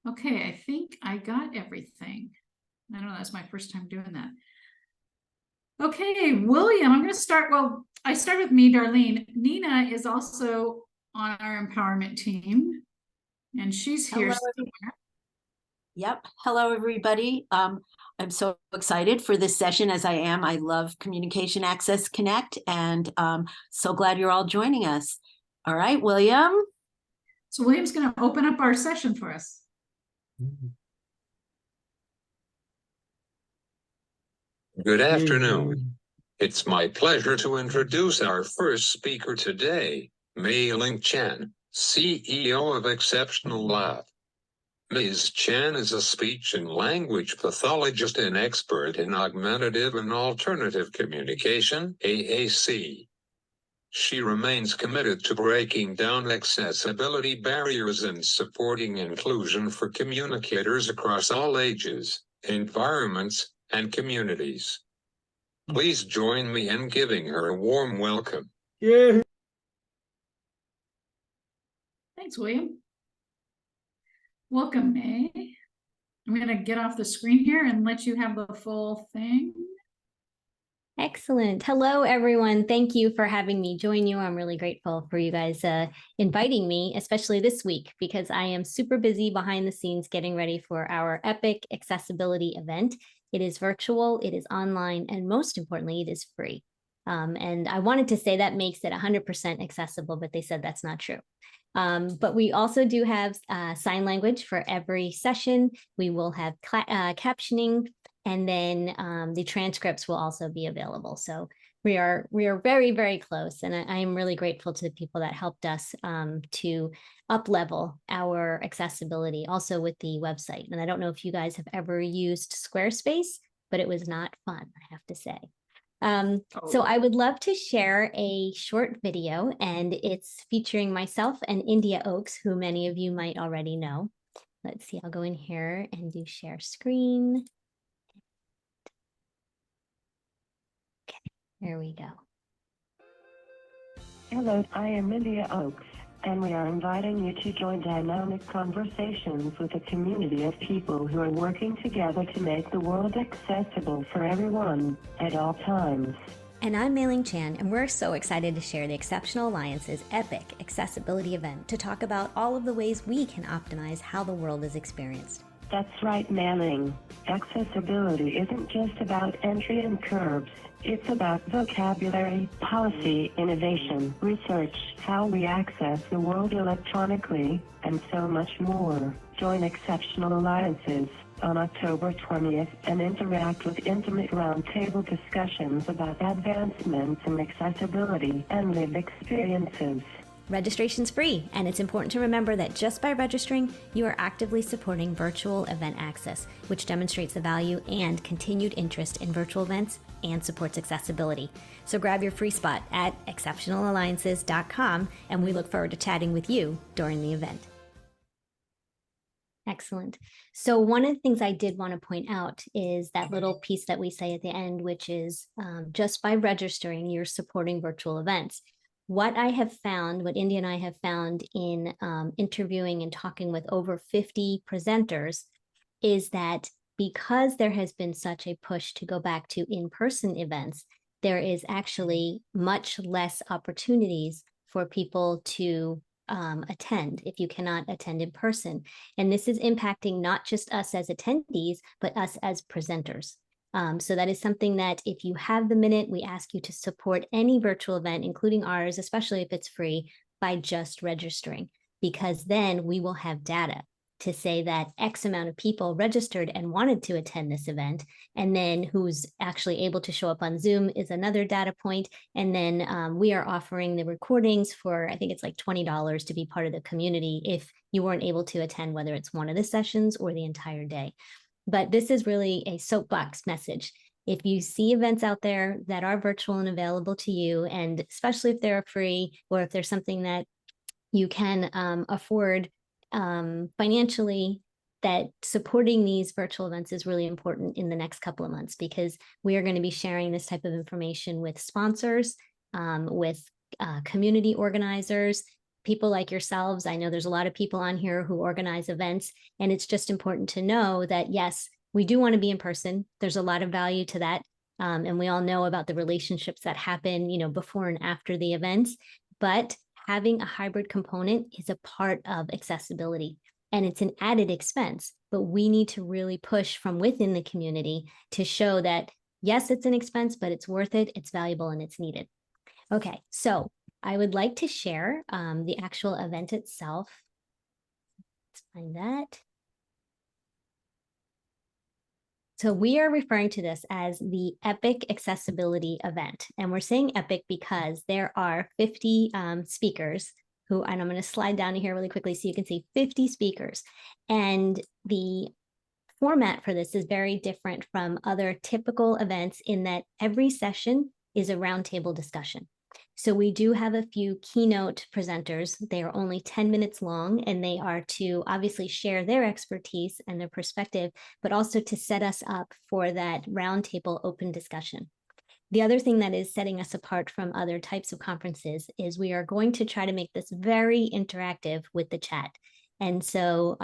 Okay, I think I got everything. I don't know, that's my first time doing that. Okay, William, I'm going to start. Well, I start with me, Darlene. Nina is also on our empowerment team, and she's here Hello. somewhere. Yep. Hello, everybody. I'm so excited for this session as I am. I love Communication Access Connect, and so glad you're all joining us. All right, William. So William's going to open up our session for us. Good afternoon. It's my pleasure to introduce our first speaker today, Ling Chen, CEO of Exceptional Lab. Ms. Chen is a speech and language pathologist and expert in augmentative and alternative communication, AAC. She remains committed to breaking down accessibility barriers and supporting inclusion for communicators across all ages, environments, and communities. Please join me in giving her a warm welcome. Yeah. Thanks, William. Welcome, May. I'm going to get off the screen here and let you have the full thing. Excellent. Hello, everyone. Thank you for having me join you. I'm really grateful for you guys inviting me, especially this week, because I am super busy behind the scenes getting ready for our epic accessibility event. It is virtual, it is online, and most importantly, it is free. And I wanted to say that makes it 100% accessible, but they said that's not true. But we also do have sign language for every session. We will have captioning, and then the transcripts will also be available. So we are very, very close. And I am really grateful to the people that helped us to up-level our accessibility, also with the website. And I don't know if you guys have ever used Squarespace, but it was not fun, I have to say. So I would love to share a short video, and it's featuring myself and India Oaks, who many of you might already know. Let's see, I'll go in here and do share screen. Okay, there we go. Hello, I am India Oaks, and we are inviting you to join dynamic conversations with a community of people who are working together to make the world accessible for everyone, at all times. And I'm Ling Chan, and we're so excited to share the Exceptional Alliance's epic accessibility event to talk about all of the ways we can optimize how the world is experienced. That's right, Ling. Accessibility isn't just about entry and curbs. It's about vocabulary, policy, innovation, research, how we access the world electronically, and so much more. Join Exceptional Alliances on October 20th and interact with intimate roundtable discussions about advancements in accessibility and lived experiences. Registration's free, and it's important to remember that just by registering, you are actively supporting virtual event access, which demonstrates the value and continued interest in virtual events and supports accessibility. So grab your free spot at exceptionalalliances.com, and we look forward to chatting with you during the event. Excellent. So one of the things I did want to point out is that little piece that we say at the end, which is just by registering, you're supporting virtual events. What I have found, what India and I have found in interviewing and talking with over 50 presenters, is that because there has been such a push to go back to in-person events, there is actually much less opportunities for people to attend if you cannot attend in person. And this is impacting not just us as attendees, but us as presenters. So that is something that if you have the minute, we ask you to support any virtual event, including ours, especially if it's free, by just registering, because then we will have data to say that X amount of people registered and wanted to attend this event, and then who's actually able to show up on Zoom is another data point. And then we are offering the recordings for, I think it's like $20 to be part of the community if you weren't able to attend, whether it's one of the sessions or the entire day. But this is really a soapbox message. If you see events out there that are virtual and available to you, and especially if they're free, or if there's something that you can afford financially, that supporting these virtual events is really important in the next couple of months, because we are going to be sharing this type of information with sponsors, with community organizers, people like yourselves. I know there's a lot of people on here who organize events, and it's just important to know that, yes, we do want to be in person. There's a lot of value to that. And we all know about the relationships that happen, before and after the events, but having a hybrid component is a part of accessibility, and it's an added expense, but we need to really push from within the community to show that, yes, it's an expense, but it's worth it, it's valuable, and it's needed. Okay, so I would like to share the actual event itself. Let's find that. So we are referring to this as the Epic Accessibility Event. And we're saying epic because there are 50 speakers who, and I'm going to slide down here really quickly so you can see 50 speakers. And the format for this is very different from other typical events in that every session is a roundtable discussion. So we do have a few keynote presenters. They are only 10 minutes long, and they are to obviously share their expertise and their perspective, but also to set us up for that roundtable open discussion. The other thing that is setting us apart from other types of conferences is we are going to try to make this very interactive with the chat. And so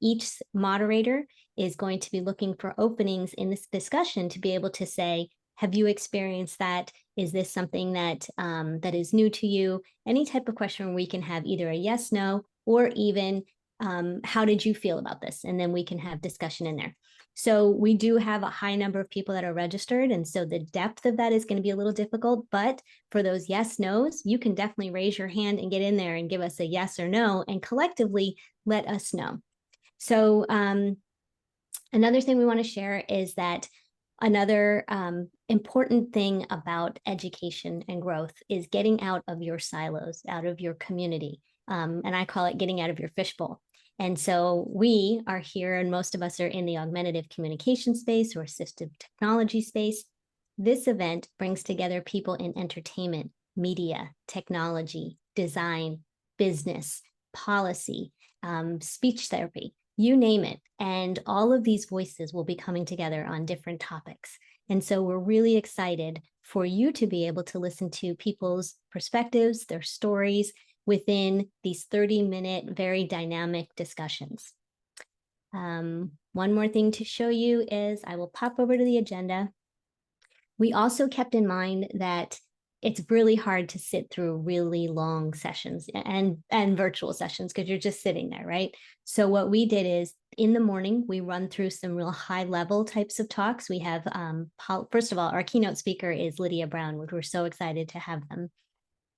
each moderator is going to be looking for openings in this discussion to be able to say, have you experienced that? Is this something that that is new to you? Any type of question where we can have either a yes, no, or even how did you feel about this? And then we can have discussion in there. So we do have a high number of people that are registered. And so the depth of that is going to be a little difficult. But for those yes, no's, you can definitely raise your hand and get in there and give us a yes or no and collectively let us know. So another thing we want to share is that another important thing about education and growth is getting out of your silos, out of your community. And I call it getting out of your fishbowl. And so we are here, and most of us are in the augmentative communication space or assistive technology space. This event brings together people in entertainment, media, technology, design, business, policy, speech therapy, you name it. And all of these voices will be coming together on different topics. And so we're really excited for you to be able to listen to people's perspectives, their stories within these 30-minute, very dynamic discussions. One more thing to show you is I will pop over to the agenda. We also kept in mind that it's really hard to sit through really long sessions and virtual sessions because you're just sitting there, right? So what we did is in the morning, we run through some real high level types of talks. We have, first of all, our keynote speaker is Lydia Brown, which we're so excited to have them.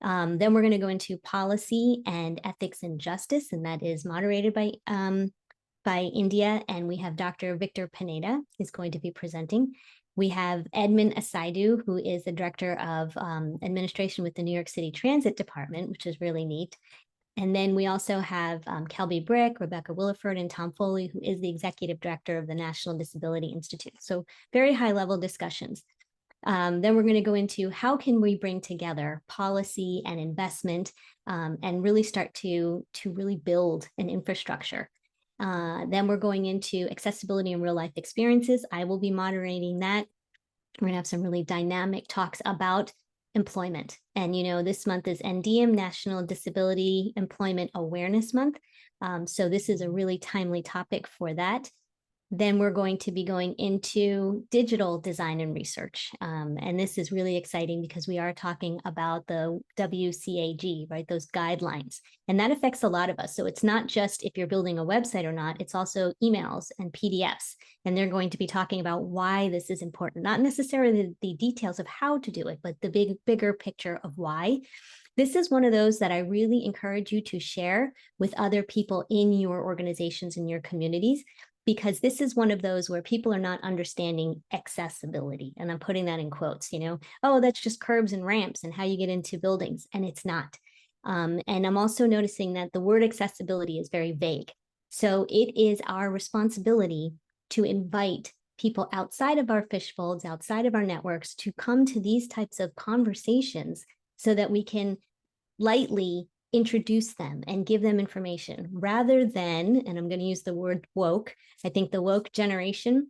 Then we're going to go into policy and ethics and justice, and that is moderated by India. And we have Dr. Victor Pineda is going to be presenting. We have Edmund Assistiveware, who is the director of administration with the New York City Transit Department, which is really neat. And then we also have Kelby Brick, Rebecca Williford, and Tom Foley, who is the executive director of the National Disability Institute. So very high level discussions. Then we're going to go into how can we bring together policy and investment and really start to really build an infrastructure. Then we're going into accessibility and real life experiences. I will be moderating that. We're going to have some really dynamic talks about employment. And, this month is NDM, National Disability Employment Awareness Month. So this is a really timely topic for that. Then we're going to be going into digital design and research. And this is really exciting because we are talking about the WCAG, right? Those guidelines. And that affects a lot of us. So it's not just if you're building a website or not, it's also emails and PDFs. And they're going to be talking about why this is important, not necessarily the details of how to do it, but the bigger picture of why. This is one of those that I really encourage you to share with other people in your organizations, in your communities, because this is one of those where people are not understanding accessibility. And I'm putting that in quotes, oh, that's just curbs and ramps and how you get into buildings. And it's not. And I'm also noticing that the word accessibility is very vague. So it is our responsibility to invite people outside of our fishfolds, outside of our networks, to come to these types of conversations so that we can lightly introduce them and give them information rather than, and I'm going to use the word woke, I think the woke generation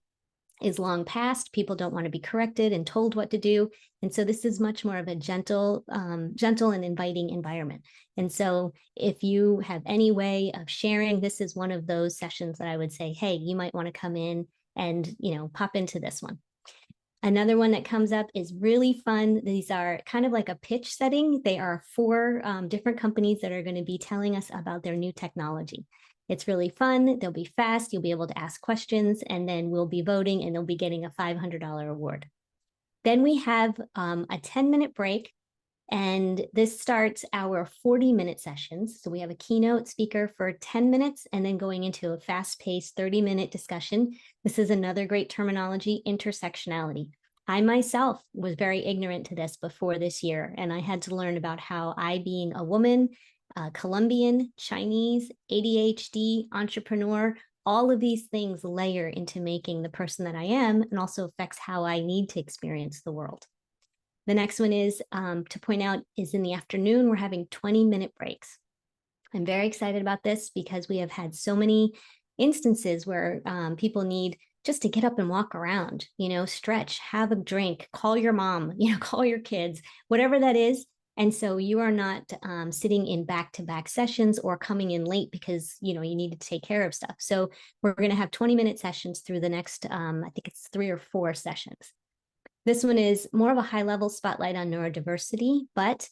is long past. People don't want to be corrected and told what to do. And so this is much more of a gentle and inviting environment. And so if you have any way of sharing, this is one of those sessions that I would say, hey, you might want to come in and, pop into this one. Another one that comes up is really fun. These are kind of like a pitch setting. They are 4 different companies that are going to be telling us about their new technology. It's really fun. They'll be fast. You'll be able to ask questions, and then we'll be voting, and they'll be getting a $500 award. Then we have a 10-minute break, and this starts our 40-minute sessions. So we have a keynote speaker for 10 minutes and then going into a fast-paced 30-minute discussion. This is another great terminology, intersectionality. I myself was very ignorant to this before this year, and I had to learn about how I, being a woman, Colombian, Chinese, ADHD, entrepreneur, all of these things layer into making the person that I am, and also affects how I need to experience the world. The next one is to point out is in the afternoon, we're having 20-minute breaks. I'm very excited about this because we have had so many instances where people need just to get up and walk around, stretch, have a drink, call your mom, call your kids, whatever that is. And so you are not sitting in back-to-back sessions or coming in late because, you need to take care of stuff. So we're going to have 20-minute sessions through the next, I think it's 3 or 4 sessions. This one is more of a high-level spotlight on neurodiversity, but,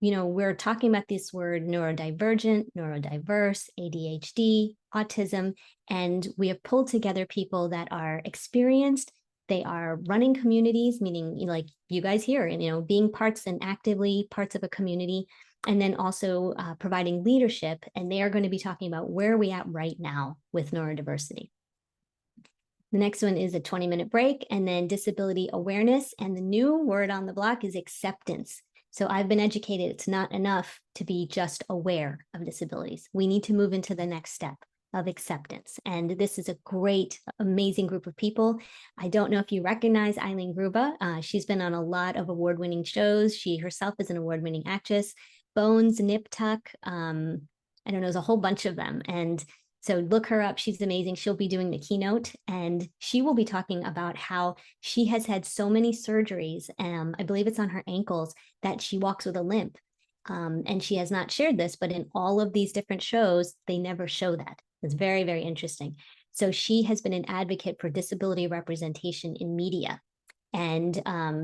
we're talking about this word neurodivergent, neurodiverse, ADHD, autism, and we have pulled together people that are experienced. They are running communities, meaning like you guys here, and being parts and actively parts of a community, and then also providing leadership. And they are going to be talking about where are we at right now with neurodiversity. The next one is a 20-minute break, and then disability awareness. And the new word on the block is acceptance. So I've been educated, it's not enough to be just aware of disabilities. We need to move into the next step of acceptance. And this is a great, amazing group of people. I don't know if you recognize Ling. She's been on a lot of award-winning shows. She herself is an award-winning actress. Bones, Nip Tuck, I don't know, there's a whole bunch of them. And so look her up. She's amazing. She'll be doing the keynote, and she will be talking about how she has had so many surgeries. I believe it's on her ankles that she walks with a limp. And she has not shared this, but in all of these different shows, they never show that. It's very, very interesting. So she has been an advocate for disability representation in media. And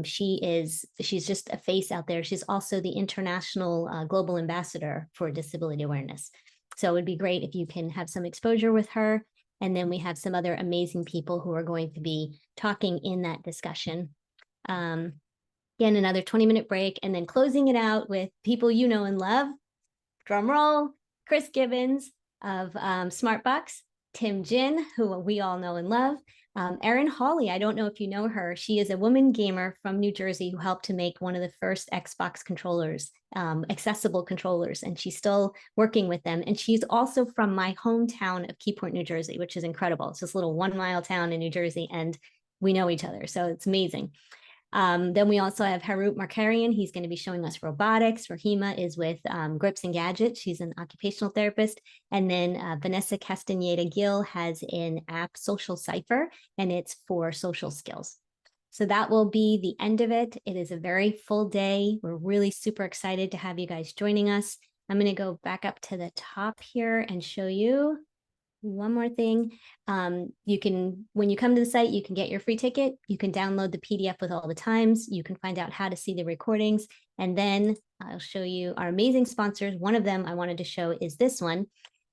she's just a face out there. She's also the international global ambassador for disability awareness. So it would be great if you can have some exposure with her. And then we have some other amazing people who are going to be talking in that discussion. Again, another 20-minute break, and then closing it out with people you know and love. Drum roll, Chris Gibbons of Smartbox, Tim Jin, who we all know and love, Erin Hawley. I don't know if you know her. She is a woman gamer from New Jersey who helped to make one of the first Xbox controllers, accessible controllers, and she's still working with them. And she's also from my hometown of Keyport, New Jersey, which is incredible. It's this little 1-mile town in New Jersey, and we know each other, so it's amazing. Then we also have Harut Markarian. He's going to be showing us robotics. Rahima is with Grips and Gadgets. She's an occupational therapist. And then Vanessa Castaneda-Gill has an app, Social Cipher, and it's for social skills. So that will be the end of it. It is a very full day. We're really super excited to have you guys joining us. I'm going to go back up to the top here and show you one more thing. You can, when you come to the site, you can get your free ticket. You can download the PDF with all the times. You can find out how to see the recordings. And then I'll show you our amazing sponsors. One of them I wanted to show is this one,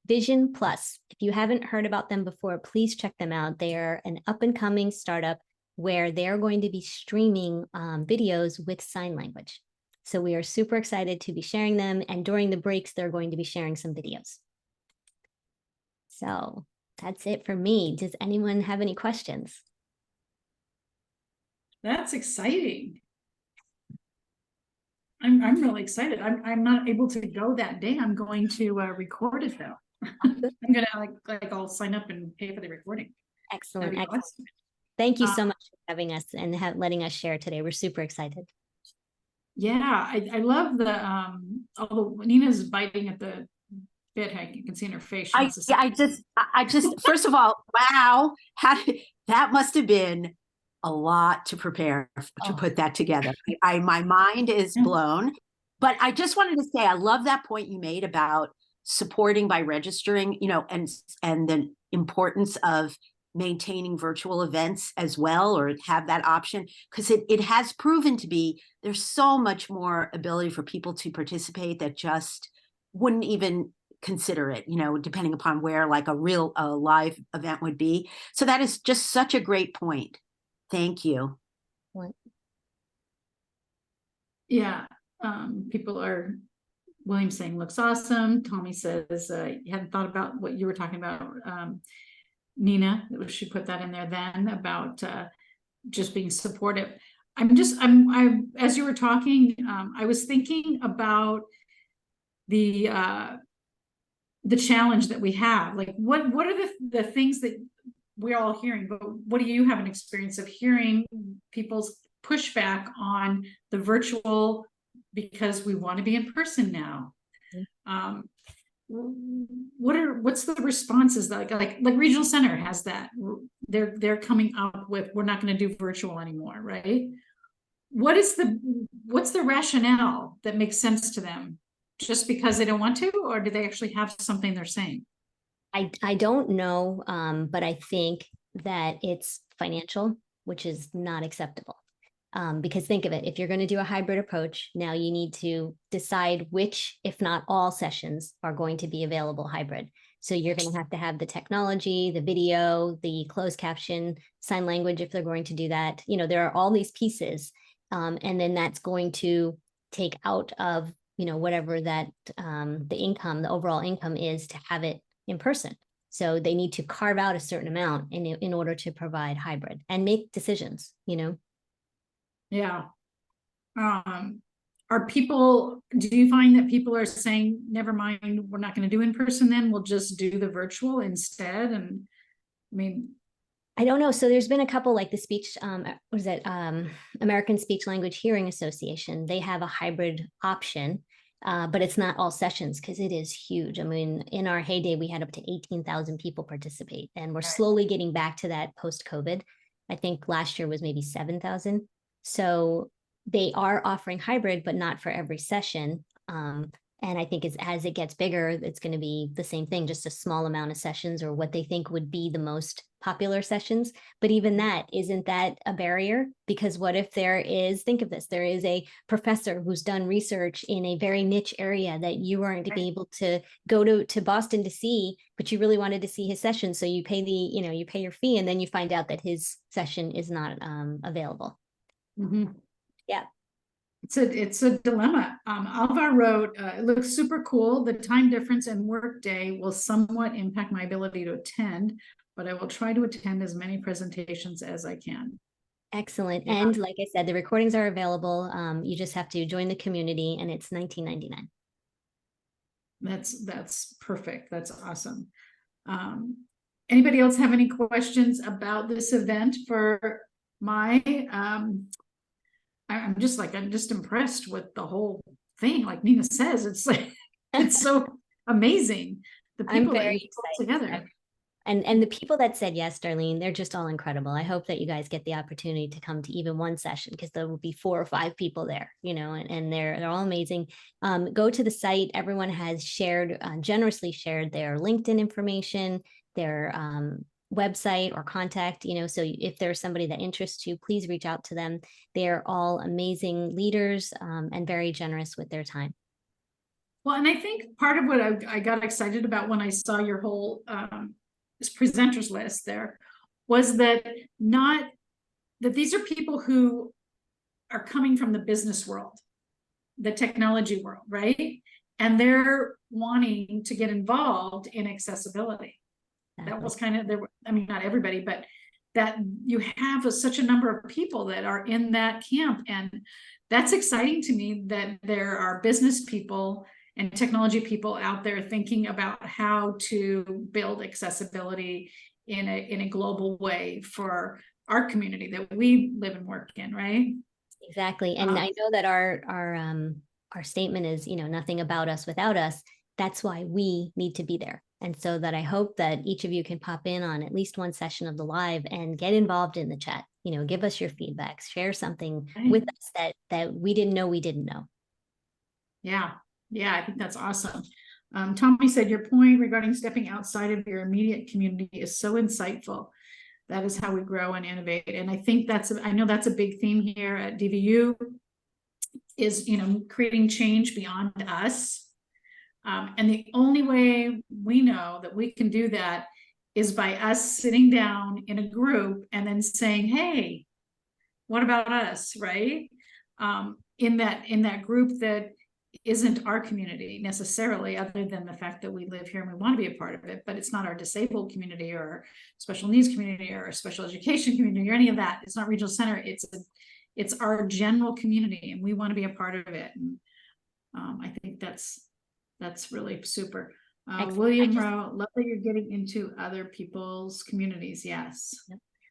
Vision Plus. If you haven't heard about them before, please check them out. They are an up-and-coming startup where they're going to be streaming videos with sign language. So we are super excited to be sharing them. And during the breaks, they're going to be sharing some videos. So that's it for me. Does anyone have any questions? That's exciting. I'm really excited. I'm not able to go that day. I'm going to record it though. I'm gonna like I'll sign up and pay for the recording. Excellent. Excellent. Awesome. Thank you so much for having us and letting us share today. We're super excited. Yeah, I love the although Nina's biting at the bit, Hank. You can see in her face. I just, first of all, wow, that must have been a lot to prepare to put that together. My mind is blown, but I just wanted to say, I love that point you made about supporting by registering, and the importance of maintaining virtual events as well, or have that option, because it has proven to be, there's so much more ability for people to participate that just wouldn't even consider it, depending upon where like a live event would be. So that is just such a great point. Thank you. Yeah. People are, William saying looks awesome. Tommy says, you hadn't thought about what you were talking about. Nina, she put that in there then about just being supportive. As you were talking, I was thinking about the challenge that we have. Like, what are the things that we're all hearing, but what do you have an experience of hearing people's pushback on the virtual, because we want to be in person now? What's the responses that like Regional Center has that they're coming up with, we're not going to do virtual anymore, right? What's the rationale that makes sense to them? Just because they don't want to, or do they actually have something they're saying? I don't know, but I think that it's financial, which is not acceptable. Because think of it, if you're going to do a hybrid approach, now you need to decide which, if not all sessions are going to be available hybrid. So you're going to have the technology, the video, the closed caption, sign language, if they're going to do that. There are all these pieces. And then that's going to take out of, whatever that the overall income is to have it in person. So they need to carve out a certain amount in order to provide hybrid and make decisions, Yeah. Do you find that people are saying, never mind, we're not going to do in person, then we'll just do the virtual instead? And I mean, I don't know. So there's been a couple, like the speech, American Speech Language Hearing Association. They have a hybrid option, but it's not all sessions because it is huge. I mean, in our heyday, we had up to 18,000 people participate, and we're slowly getting back to that post-COVID. I think last year was maybe 7,000. So they are offering hybrid, but not for every session. And I think as it gets bigger, it's going to be the same thing, just a small amount of sessions, or what they think would be the most popular sessions. But even that, isn't that a barrier? Because what if think of this, there is a professor who's done research in a very niche area that you aren't to be able to go to Boston to see, but you really wanted to see his session. So you pay you pay your fee, and then you find out that his session is not available. Mm-hmm. Yeah. It's a dilemma. Alvar wrote, it looks super cool. The time difference and work day will somewhat impact my ability to attend, but I will try to attend as many presentations as I can. Excellent. Yeah. And like I said, the recordings are available. You just have to join the community, and it's $19.99. That's perfect. That's awesome. Anybody else have any questions about this event for my, I'm just impressed with the whole thing. Like Nina says, it's like, it's so amazing. The people that you put together. And the people that said yes, Darlene, they're just all incredible. I hope that you guys get the opportunity to come to even one session, because there will be 4 or 5 people there, and they're all amazing. Go to the site. Everyone has generously shared their LinkedIn information, their website or contact, so if there's somebody that interests you, please reach out to them. They're all amazing leaders and very generous with their time. Well, and I think part of what I got excited about when I saw your whole presenters list there was that these are people who are coming from the business world, the technology world, right? And they're wanting to get involved in accessibility. That was kind of not everybody, but that you have such a number of people that are in that camp. And that's exciting to me, that there are business people and technology people out there thinking about how to build accessibility in a global way for our community that we live and work in, right? Exactly. And I know that our statement is, nothing about us without us. that's why we need to be there. And so that I hope that each of you can pop in on at least one session of the live and get involved in the chat. Give us your feedback, share something with us that we didn't know we didn't know. Yeah, I think that's awesome. Tommy said your point regarding stepping outside of your immediate community is so insightful. That is how we grow and innovate. And I think I know that's a big theme here at DVU is, creating change beyond us. And the only way we know that we can do that is by us sitting down in a group and then saying, hey, what about us, right? In that group that isn't our community necessarily, other than the fact that we live here and we want to be a part of it, but it's not our disabled community or our special needs community or our special education community or any of that. It's not regional center. It's our general community, and we want to be a part of it. And I think that's really super. William Rowe, love that you're getting into other people's communities. Yes.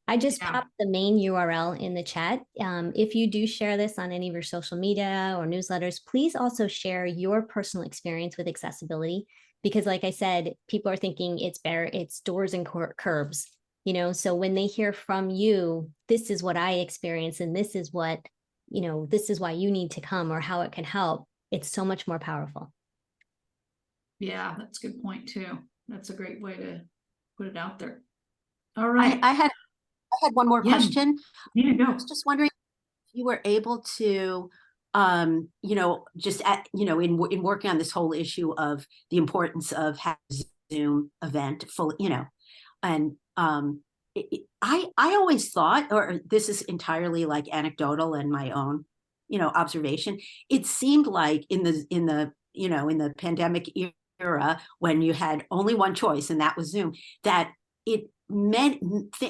I just popped the main URL in the chat. If you do share this on any of your social media or newsletters, please also share your personal experience with accessibility, because like I said, people are thinking it's doors and curbs, so when they hear from you, this is what I experienced, and this is what, this is why you need to come, or how it can help. It's so much more powerful. Yeah, that's a good point too. That's a great way to put it out there. All right. I had one more question. Yeah, go. I was just wondering if you were able to, just in working on this whole issue of the importance of having a Zoom event full, and I always thought, or this is entirely like anecdotal and my own, observation. It seemed like in the pandemic era, when you had only one choice and that was Zoom, that it meant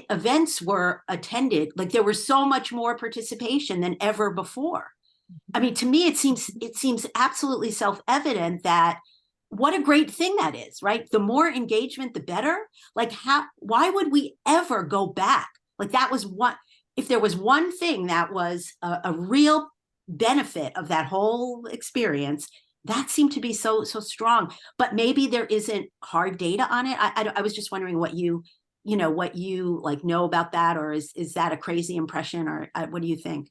events were attended, like there was so much more participation than ever before. I mean, to me, it seems absolutely self-evident that what a great thing that is, right? The more engagement, the better. Like, why would we ever go back? Like, that was if there was one thing that was a real benefit of that whole experience, that seemed to be so strong. But maybe there isn't hard data on it. I was just wondering what you know about that, or is that a crazy impression, or what do you think?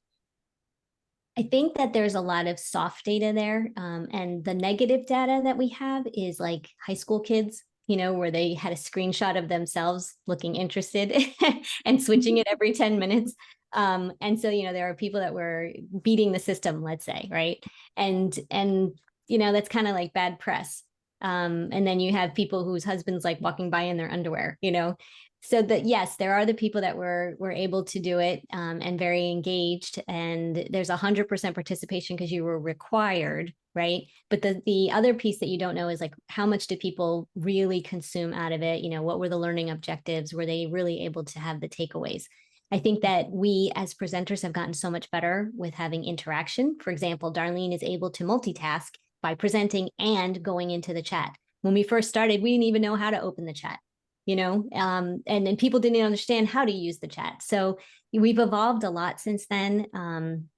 I think that there's a lot of soft data there. And the negative data that we have is like high school kids, where they had a screenshot of themselves looking interested and switching it every 10 minutes. And so, there are people that were beating the system, let's say, right? And that's kind of like bad press. And then you have people whose husbands like walking by in their underwear, So that, yes, there are the people that were able to do it and very engaged, and there's 100% participation because you were required, right? But the other piece that you don't know is like, how much do people really consume out of it? What were the learning objectives? Were they really able to have the takeaways? I think that we as presenters have gotten so much better with having interaction. For example, Darlene is able to multitask by presenting and going into the chat. When we first started, we didn't even know how to open the chat. And then people didn't understand how to use the chat. So we've evolved a lot since then.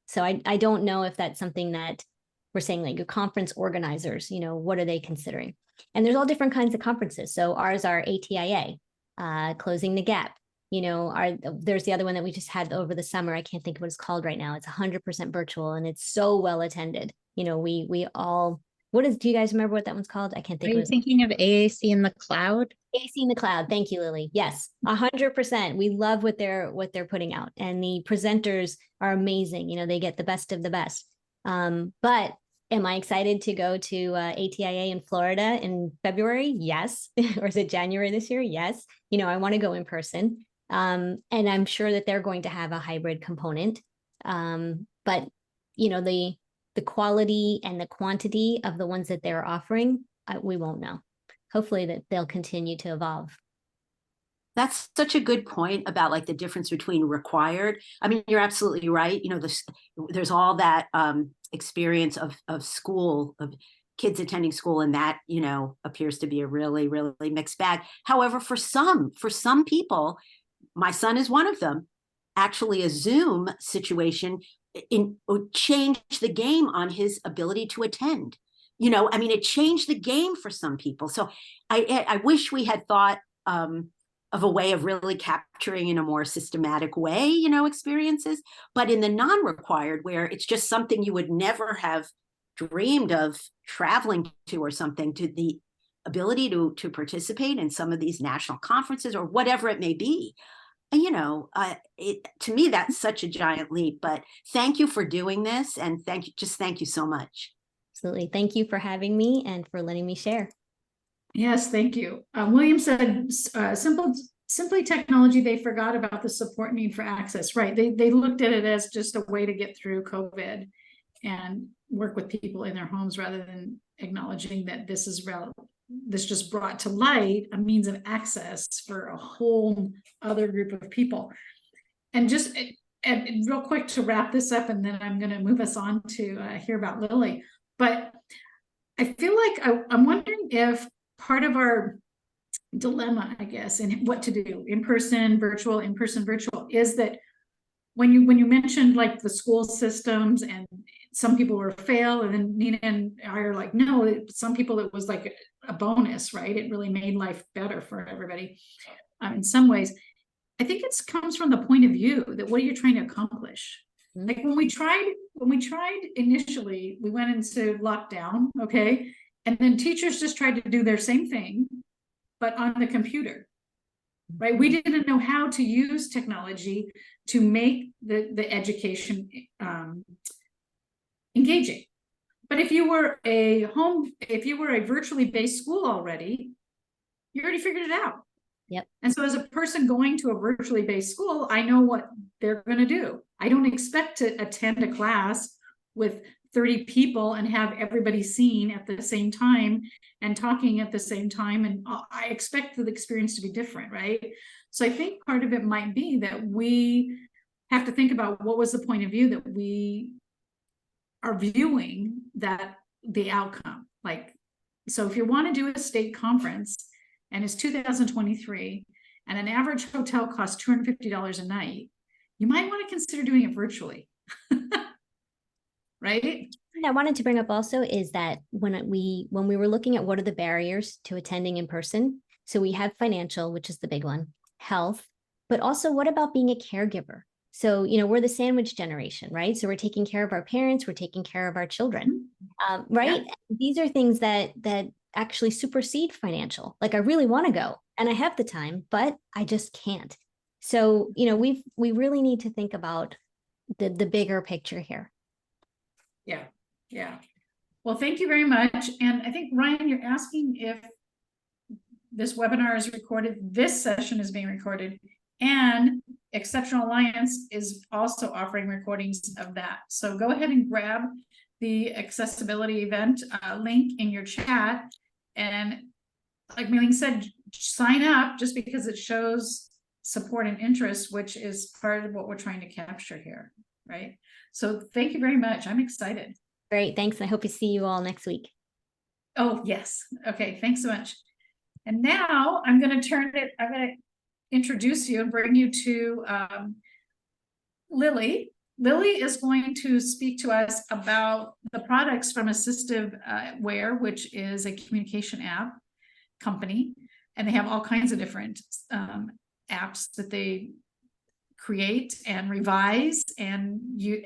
So I don't know if that's something that we're saying, like your conference organizers, what are they considering? And there's all different kinds of conferences. So ours are ATIA, Closing the Gap. There's the other one that we just had over the summer. I can't think of what it's called right now. It's 100% virtual and it's so well attended. We all, do you guys remember what that one's called? I can't think. Are you thinking of AAC in the Cloud? AAC in the Cloud. Thank you, Lily. Yes, 100%. We love what they're putting out, and the presenters are amazing. They get the best of the best. But am I excited to go to ATIA in Florida in February? Yes. Or is it January this year? Yes. I want to go in person. And I'm sure that they're going to have a hybrid component. But the quality and the quantity of the ones that they're offering, we won't know. Hopefully that they'll continue to evolve. That's such a good point about like the difference between required. I mean, you're absolutely right. There's all that experience of school, of kids attending school, and that, appears to be a really, really mixed bag. However, for some people, my son is one of them, actually a Zoom situation changed the game on his ability to attend, you know, I mean, it changed the game for some people. So I wish we had thought of a way of really capturing in a more systematic way, you know, experiences, but in the non-required, where it's just something you would never have dreamed of traveling to or something, to the ability to participate in some of these national conferences or whatever it may be. And, you know, to me, that's such a giant leap, but thank you for doing this. And thank you so much. Absolutely. Thank you for having me and for letting me share. Yes, thank you. William said, simply technology, they forgot about the support need for access, right? They looked at it as just a way to get through COVID and work with people in their homes rather than acknowledging that this just brought to light a means of access for a whole other group of people. And just and real quick to wrap this up, and then I'm going to move us on to hear about Lily. But I feel like I'm wondering if part of our dilemma, I guess, in what to do, in-person, virtual, in-person, virtual, is that when you mentioned like the school systems and some people were fail, and then Nina and I are like, no, some people it was like a bonus, right? It really made life better for everybody. In some ways, I think it comes from the point of view that what are you trying to accomplish? Like when we tried initially, we went into lockdown, okay, and then teachers just tried to do their same thing, but on the computer, right? We didn't know how to use technology to make the education engaging. But if you were a virtually based school already, you already figured it out. Yep. And so as a person going to a virtually based school, I know what they're going to do. I don't expect to attend a class with 30 people and have everybody seen at the same time and talking at the same time. And I expect the experience to be different, right? So I think part of it might be that we have to think about what was the point of view that we are viewing that the outcome. Like, so if you want to do a state conference and it's 2023 and an average hotel costs $250 a night, you might want to consider doing it virtually. Right? What I wanted to bring up also is that when we were looking at what are the barriers to attending in person, so we have financial, which is the big one, health, but also what about being a caregiver? So, you know, we're the sandwich generation, right? So we're taking care of our parents, we're taking care of our children, right? Yeah. These are things that actually supersede financial. Like I really want to go and I have the time, but I just can't. So, you know, we really need to think about the bigger picture here. Yeah. Yeah. Well, thank you very much. And I think, Ryan, you're asking if this webinar is recorded. This session is being recorded, and Exceptional Alliance is also offering recordings of that. So go ahead and grab the accessibility event link in your chat. And like Ling said, sign up just because it shows support and interest, which is part of what we're trying to capture here, right? So thank you very much. I'm excited. Great. Thanks. And I hope to see you all next week. Oh, yes. Okay. Thanks so much. And now I'm going to introduce you and bring you to Lily. Lily is going to speak to us about the products from Assistiveware, which is a communication app company. And they have all kinds of different apps that they create and revise, and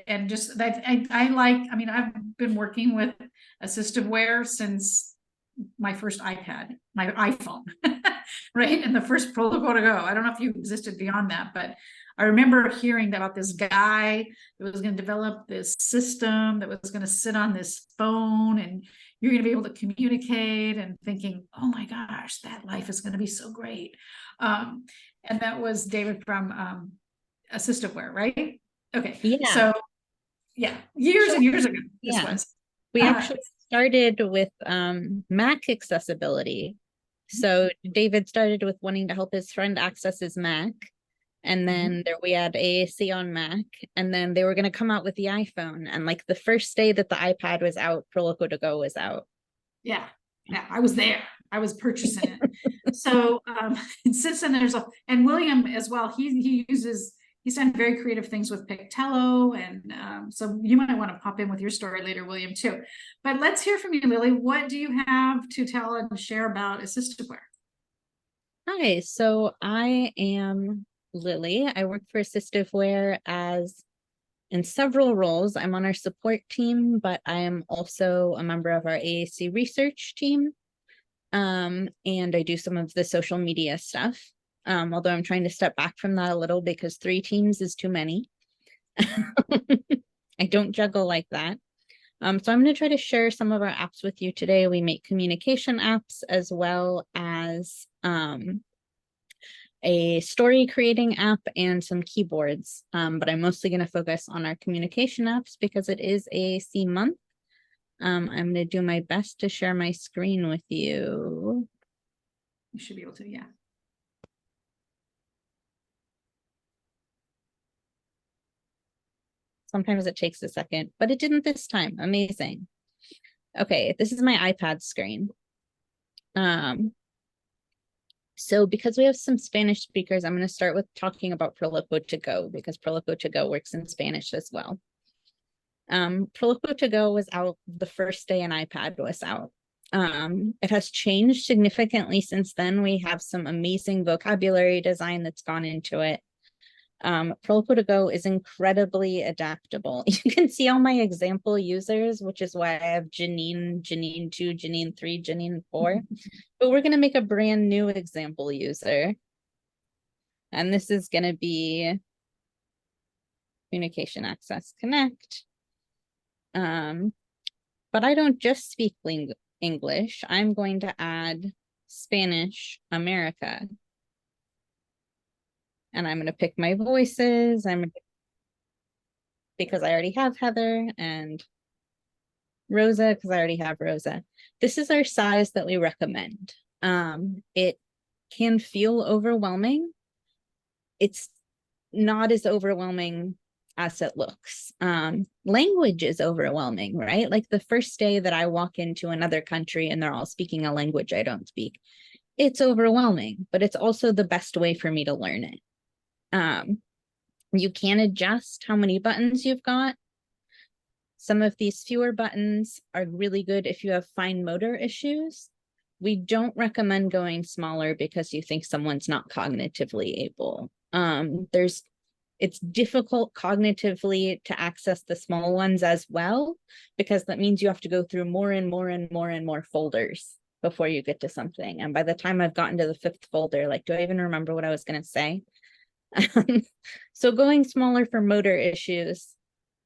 I've been working with Assistiveware since my first iPad, my iPhone, right? And the first protocol to go. I don't know if you existed beyond that, but I remember hearing about this guy that was going to develop this system that was going to sit on this phone and you're going to be able to communicate, and thinking, oh my gosh, that life is going to be so great. And that was David from Assistiveware, right? Okay. Yeah. So yeah, years and years ago, this was. We actually started with Mac accessibility. So David started with wanting to help his friend access his Mac. And then we had AAC on Mac, and then they were going to come out with the iPhone. And like the first day that the iPad was out, Proloco to Go was out. Yeah. Yeah. I was there. I was purchasing it. So since then and William as well, he uses he's done very creative things with Pictello, and so you might want to pop in with your story later, William, too. But let's hear from you, Lily. What do you have to tell and share about Assistiveware? Hi, so I am Lily. I work for Assistiveware as in several roles. I'm on our support team, but I am also a member of our AAC research team. And I do some of the social media stuff. Although I'm trying to step back from that a little because 3 teams is too many. I don't juggle like that. So I'm going to try to share some of our apps with you today. We make communication apps as well as a story creating app and some keyboards. But I'm mostly going to focus on our communication apps because it is AAC month. I'm going to do my best to share my screen with you. You should be able to, yeah. Sometimes it takes a second, but it didn't this time. Amazing. Okay, this is my iPad screen. So because we have some Spanish speakers, I'm going to start with talking about Proloquo to Go because Proloquo to Go works in Spanish as well. Proloquo to Go was out the first day an iPad was out. It has changed significantly since then. We have some amazing vocabulary design that's gone into it. Proloquo to Go is incredibly adaptable. You can see all my example users, which is why I have Janine, Janine 2, Janine 3, Janine 4. But we're going to make a brand new example user. And this is going to be Communication Access Connect. But I don't just speak English. I'm going to add Spanish America. And I'm going to pick my voices. Because I already have Heather and Rosa, because I already have Rosa. This is our size that we recommend. It can feel overwhelming. It's not as overwhelming as it looks. Language is overwhelming, right? Like the first day that I walk into another country and they're all speaking a language I don't speak, it's overwhelming, but it's also the best way for me to learn it. You can adjust how many buttons you've got. Some of these fewer buttons are really good if you have fine motor issues. We don't recommend going smaller because you think someone's not cognitively able. It's difficult cognitively to access the small ones as well, because that means you have to go through more and more and more and more folders before you get to something. And by the time I've gotten to the 5th folder, like, do I even remember what I was going to say? So going smaller for motor issues,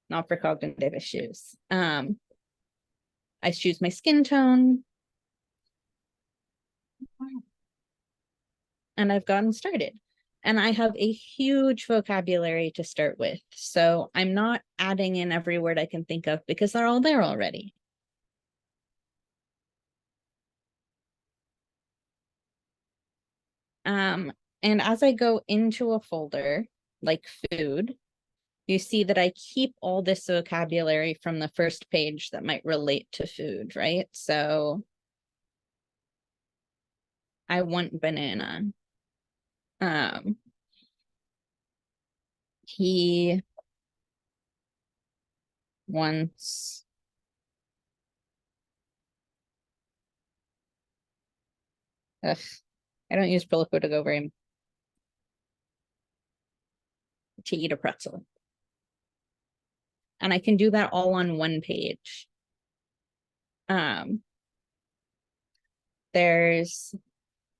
not for cognitive issues. I choose my skin tone. And I've gotten started. And I have a huge vocabulary to start with. So I'm not adding in every word I can think of because they're all there already. And as I go into a folder, like food, you see that I keep all this vocabulary from the first page that might relate to food, right? So I want banana. He wants ugh, I don't use Proloquo to Go very to eat a pretzel. And I can do that all on one page. There's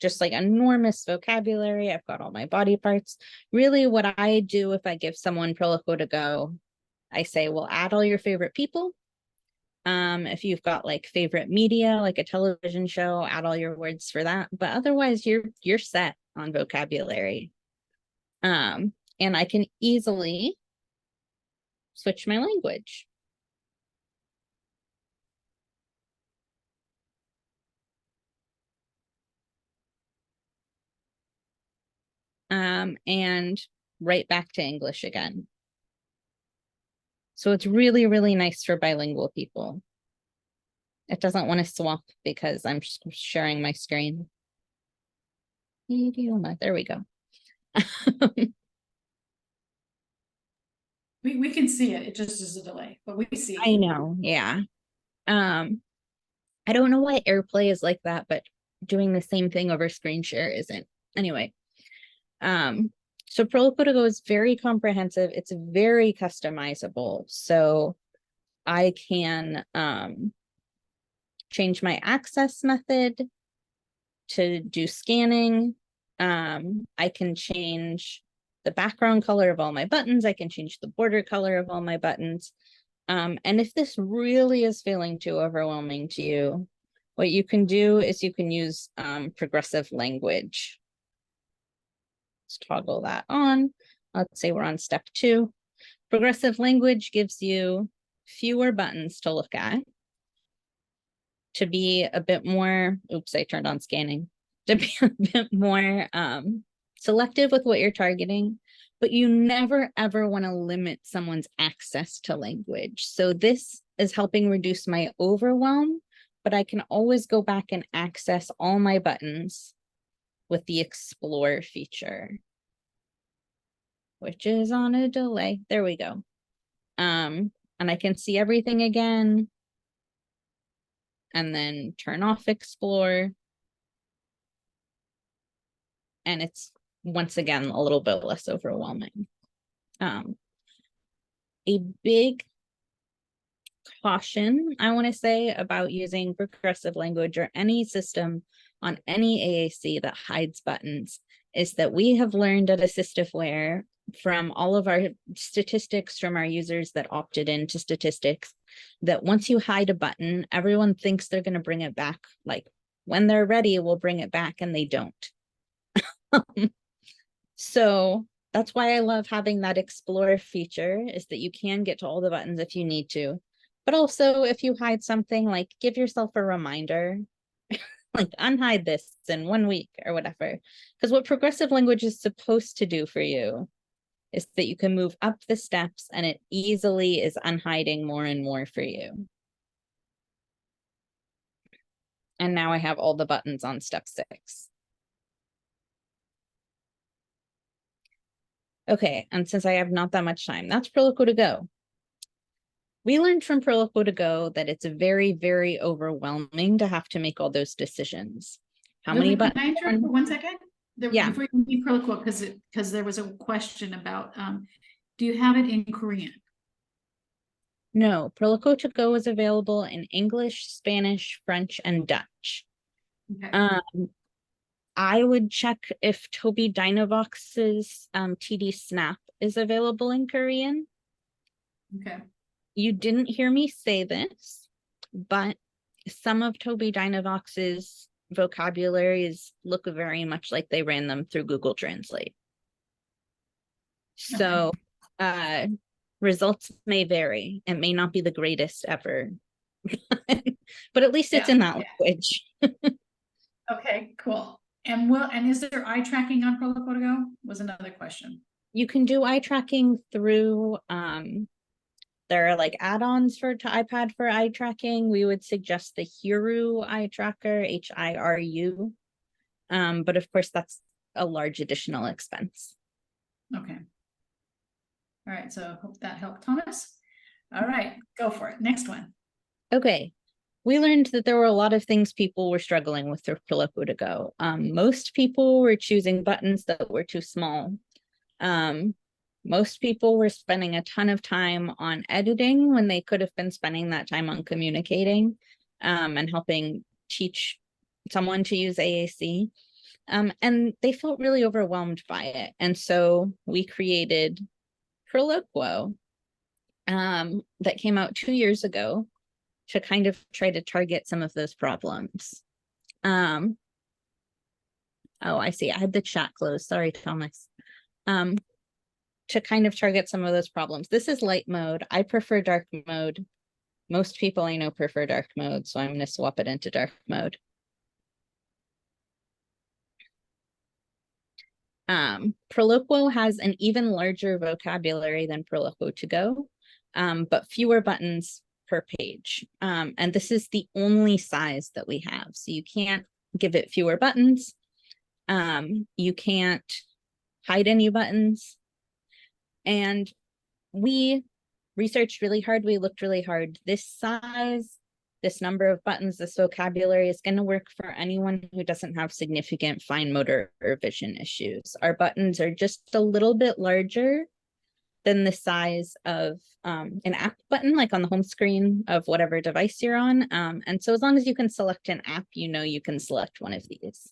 just like enormous vocabulary. I've got all my body parts. Really what I do if I give someone Proloquo to Go, I say, well, add all your favorite people. If you've got like favorite media, like a television show, add all your words for that. But otherwise you're set on vocabulary. And I can easily switch my language. And right back to English again. So it's really, really nice for bilingual people. It doesn't want to swap because I'm sharing my screen. Idioma, there we go. We can see it. It just is a delay, but we see I it. know, yeah. I don't know why AirPlay is like that, but doing the same thing over screen share isn't. Anyway, so Proloquo to Go is very comprehensive. It's very customizable. So I can change my access method to do scanning. I can change the background color of all my buttons. I can change the border color of all my buttons. And if this really is feeling too overwhelming to you, what you can do is you can use progressive language. Let's toggle that on. Let's say we're on step 2. Progressive language gives you fewer buttons to look at, to be a bit more, oops, I turned on scanning, to be a bit more selective with what you're targeting, but you never ever want to limit someone's access to language. So this is helping reduce my overwhelm, but I can always go back and access all my buttons with the Explore feature, which is on a delay. There we go. And I can see everything again, and then turn off Explore. And it's once again a little bit less overwhelming. A big caution I want to say about using progressive language or any system on any AAC that hides buttons is that we have learned at Assistiveware from all of our statistics from our users that opted into statistics that once you hide a button, everyone thinks they're going to bring it back. Like when they're ready, we'll bring it back, and they don't. So that's why I love having that Explore feature, is that you can get to all the buttons if you need to. But also if you hide something, like give yourself a reminder, like unhide this in 1 week or whatever. Because what progressive language is supposed to do for you is that you can move up the steps and it easily is unhiding more and more for you. And now I have all the buttons on step 6. Okay, and since I have not that much time, that's Proloquo to Go. We learned from Proloquo to Go that it's very, very overwhelming to have to make all those decisions. How many Can I buttons? interrupt for 1 second? Yeah. Before you leave Proloquo, because there was a question about, do you have it in Korean? No, Proloquo to Go is available in English, Spanish, French, and Dutch. Okay. I would check if Tobii Dynavox's TD Snap is available in Korean. Okay. You didn't hear me say this, but some of Tobii Dynavox's vocabularies look very much like they ran them through Google Translate. So results may vary. It may not be the greatest ever, but at least it's in that language. Okay, cool. And is there eye tracking on Proloquo to Go? Was another question. You can do eye tracking through there are like add-ons for to iPad for eye tracking. We would suggest the Hiru eye tracker, HIRU. But of course that's a large additional expense. Okay. All right, so hope that helped, Thomas. All right, go for it. Next one. Okay. We learned that there were a lot of things people were struggling with through Proloquo to Go. Most people were choosing buttons that were too small. Most people were spending a ton of time on editing when they could have been spending that time on communicating and helping teach someone to use AAC. And they felt really overwhelmed by it. And so we created Proloquo that came out 2 years ago to kind of try to target some of those problems. Oh, I see. I had the chat closed. Sorry, Thomas. To kind of target some of those problems. This is light mode. I prefer dark mode. Most people I know prefer dark mode, so I'm going to swap it into dark mode. Proloquo has an even larger vocabulary than Proloquo to Go, but fewer buttons per page. And this is the only size that we have. So you can't give it fewer buttons. You can't hide any buttons. And we researched really hard. We looked really hard. This size, this number of buttons, this vocabulary is going to work for anyone who doesn't have significant fine motor or vision issues. Our buttons are just a little bit larger than the size of an app button, like on the home screen of whatever device you're on. And so as long as you can select an app, you know you can select one of these.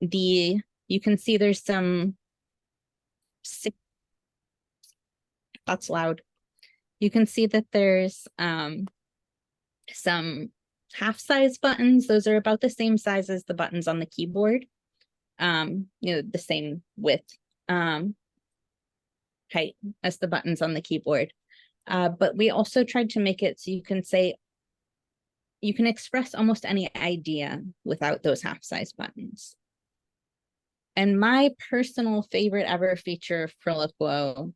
You can see there's some, that's loud. You can see that there's some half-size buttons. Those are about the same size as the buttons on the keyboard. The same width, height as the buttons on the keyboard. But we also tried to make it so you can express almost any idea without those half-size buttons. And my personal favorite ever feature of Proloquo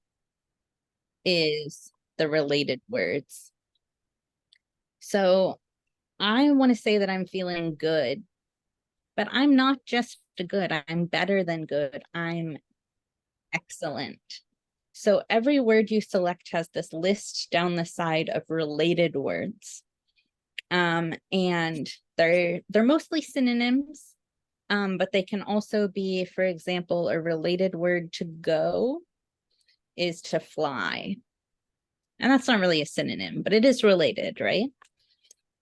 is the related words. So I want to say that I'm feeling good, but I'm not just good. I'm better than good. I'm excellent. So every word you select has this list down the side of related words. And they're mostly synonyms, but they can also be, for example, a related word to go is to fly. And that's not really a synonym, but it is related, right?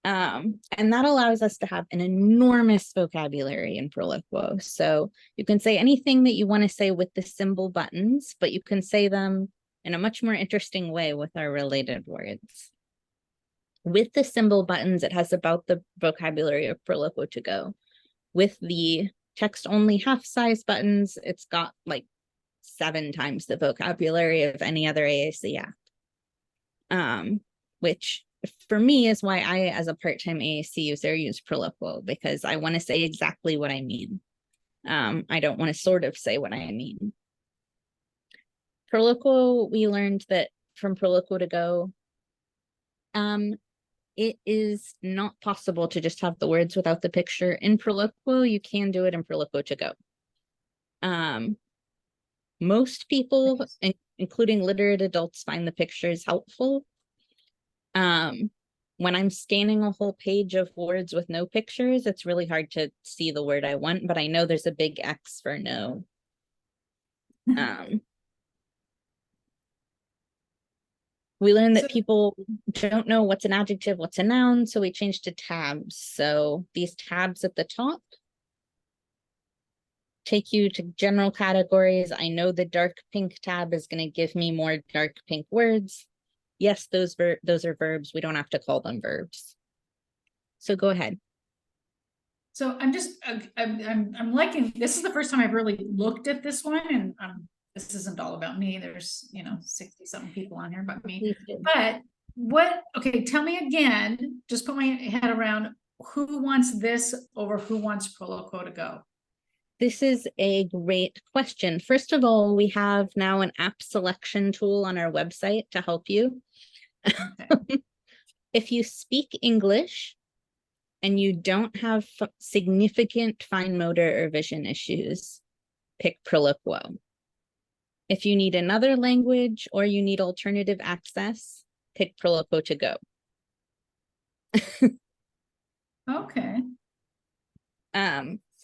And that allows us to have an enormous vocabulary in Proloquo. So you can say anything that you want to say with the symbol buttons, but you can say them in a much more interesting way with our related words. With the symbol buttons, it has about the vocabulary of Proloquo to go. With the text-only half-size buttons, it's got like 7 times the vocabulary of any other AAC app. Which for me is why I, as a part-time AAC user, use Proloquo, because I want to say exactly what I mean. I don't want to sort of say what I mean. Proloquo, we learned that from Proloquo to go, it is not possible to just have the words without the picture. In Proloquo, you can do it in Proloquo to go. Most people, including literate adults, find the pictures helpful. When I'm scanning a whole page of words with no pictures, it's really hard to see the word I want, but I know there's a big X for no. We learned that people don't know what's an adjective, what's a noun, so we changed to tabs. So these tabs at the top take you to general categories. I know the dark pink tab is going to give me more dark pink words. Yes, those are verbs. We don't have to call them verbs. So go ahead. So I'm liking, this is the first time I've really looked at this one, and this isn't all about me. There's 60 something people on here but me. But okay, tell me again, just put my head around, who wants this over who wants Proloquo to go? This is a great question. First of all, we have now an app selection tool on our website to help you. Okay. If you speak English and you don't have significant fine motor or vision issues, pick Proloquo. If you need another language or you need alternative access, pick Proloquo to go. Okay.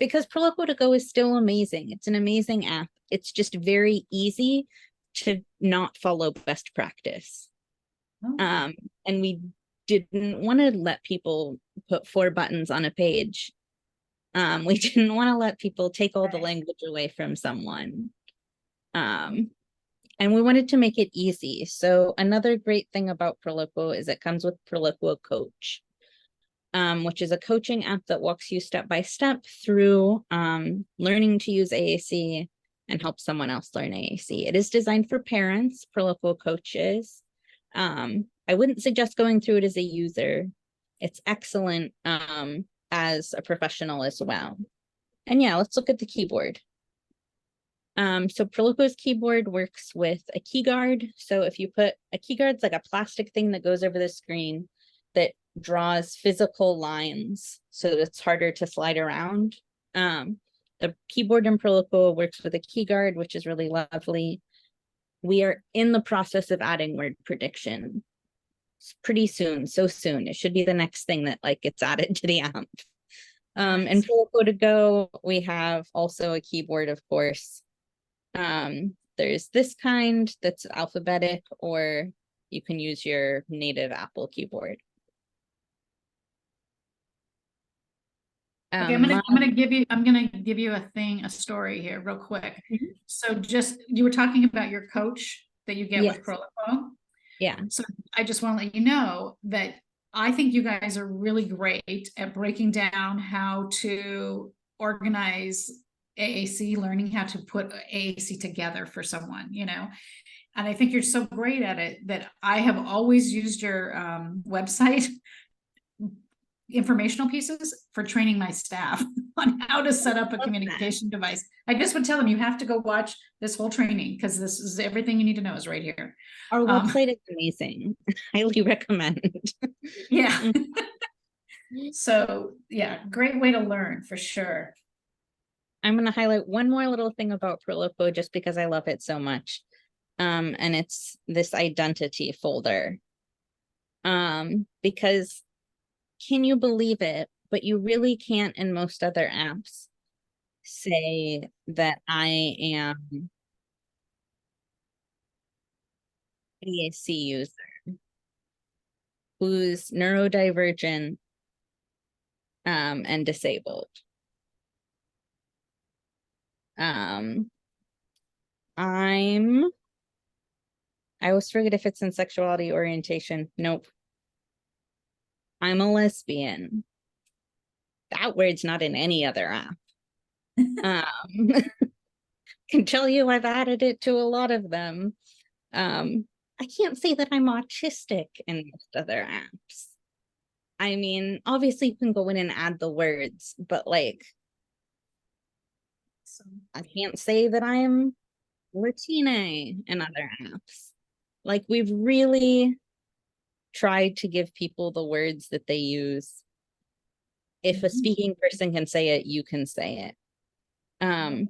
Because Proloquo to go is still amazing. It's an amazing app. It's just very easy to not follow best practice. Oh. And we didn't want to let people put 4 buttons on a page. We didn't want to let people take all the language away from someone. And we wanted to make it easy. So another great thing about Proloquo is it comes with Proloquo Coach, which is a coaching app that walks you step by step through learning to use AAC and help someone else learn AAC. It is designed for parents, Proloquo coaches. I wouldn't suggest going through it as a user. It's excellent as a professional as well. And yeah, let's look at the keyboard. So Proloquo's keyboard works with a key guard. So if you put a key guard, it's like a plastic thing that goes over the screen that draws physical lines so that it's harder to slide around. The keyboard in Proloquo works with a key guard, which is really lovely. we are in the process of adding word prediction. It's pretty soon, so soon. It should be the next thing that like gets added to the app. And Proloquo to Go, we have also a keyboard, of course. There's this kind that's alphabetic, or you can use your native Apple keyboard. Okay, I'm gonna give you a story here real quick. Mhm. So just, you were talking about your coach that you get with Yes. Proloquo. Yeah. So I just want to let you know that I think you guys are really great at breaking down how to organize AAC, learning how to put AAC together for someone, you know. And I think you're so great at it that I have always used your website informational pieces for training my staff on how to set up a communication device. I just would tell them, you have to go watch this whole training because this is everything you need to know is right here. Our website is amazing. Highly recommend. Yeah. So yeah, great way to learn for sure. I'm going to highlight one more little thing about Proloquo just because I love it so much. And it's this identity folder. Because can you believe it? But you really can't in most other apps say that I am AAC user who's neurodivergent and disabled. I always forget if it's in sexuality orientation. Nope. I'm a lesbian. That word's not in any other app. Can tell you I've added it to a lot of them. I can't say that I'm autistic in most other apps. I mean, obviously you can go in and add the words, but like, I can't say that I'm Latina in other apps. Like, we've really tried to give people the words that they use. If a speaking person can say it, you can say it. I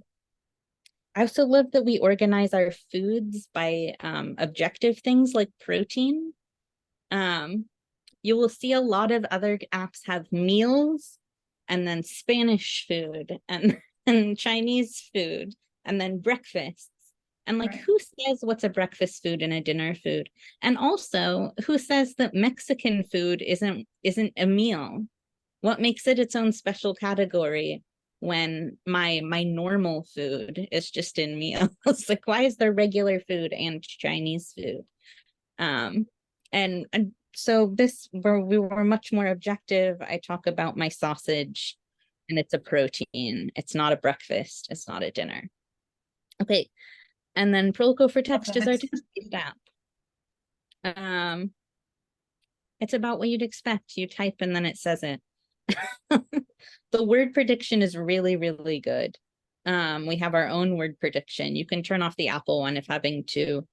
also love that we organize our foods by objective things like protein. You will see a lot of other apps have meals and then Spanish food and Chinese food and then breakfasts. And like, who says what's a breakfast food and a dinner food? And also, who says that Mexican food isn't a meal? What makes it its own special category when my normal food is just in meals? Like, why is there regular food and Chinese food? And so this, where we were much more objective, I talk about my sausage and it's a protein. It's not a breakfast. It's not a dinner. Okay. And then Proloquo for Text is our text-based app. It's about what you'd expect. You type and then it says it. The word prediction is really, really good. We have our own word prediction. You can turn off the Apple one if having to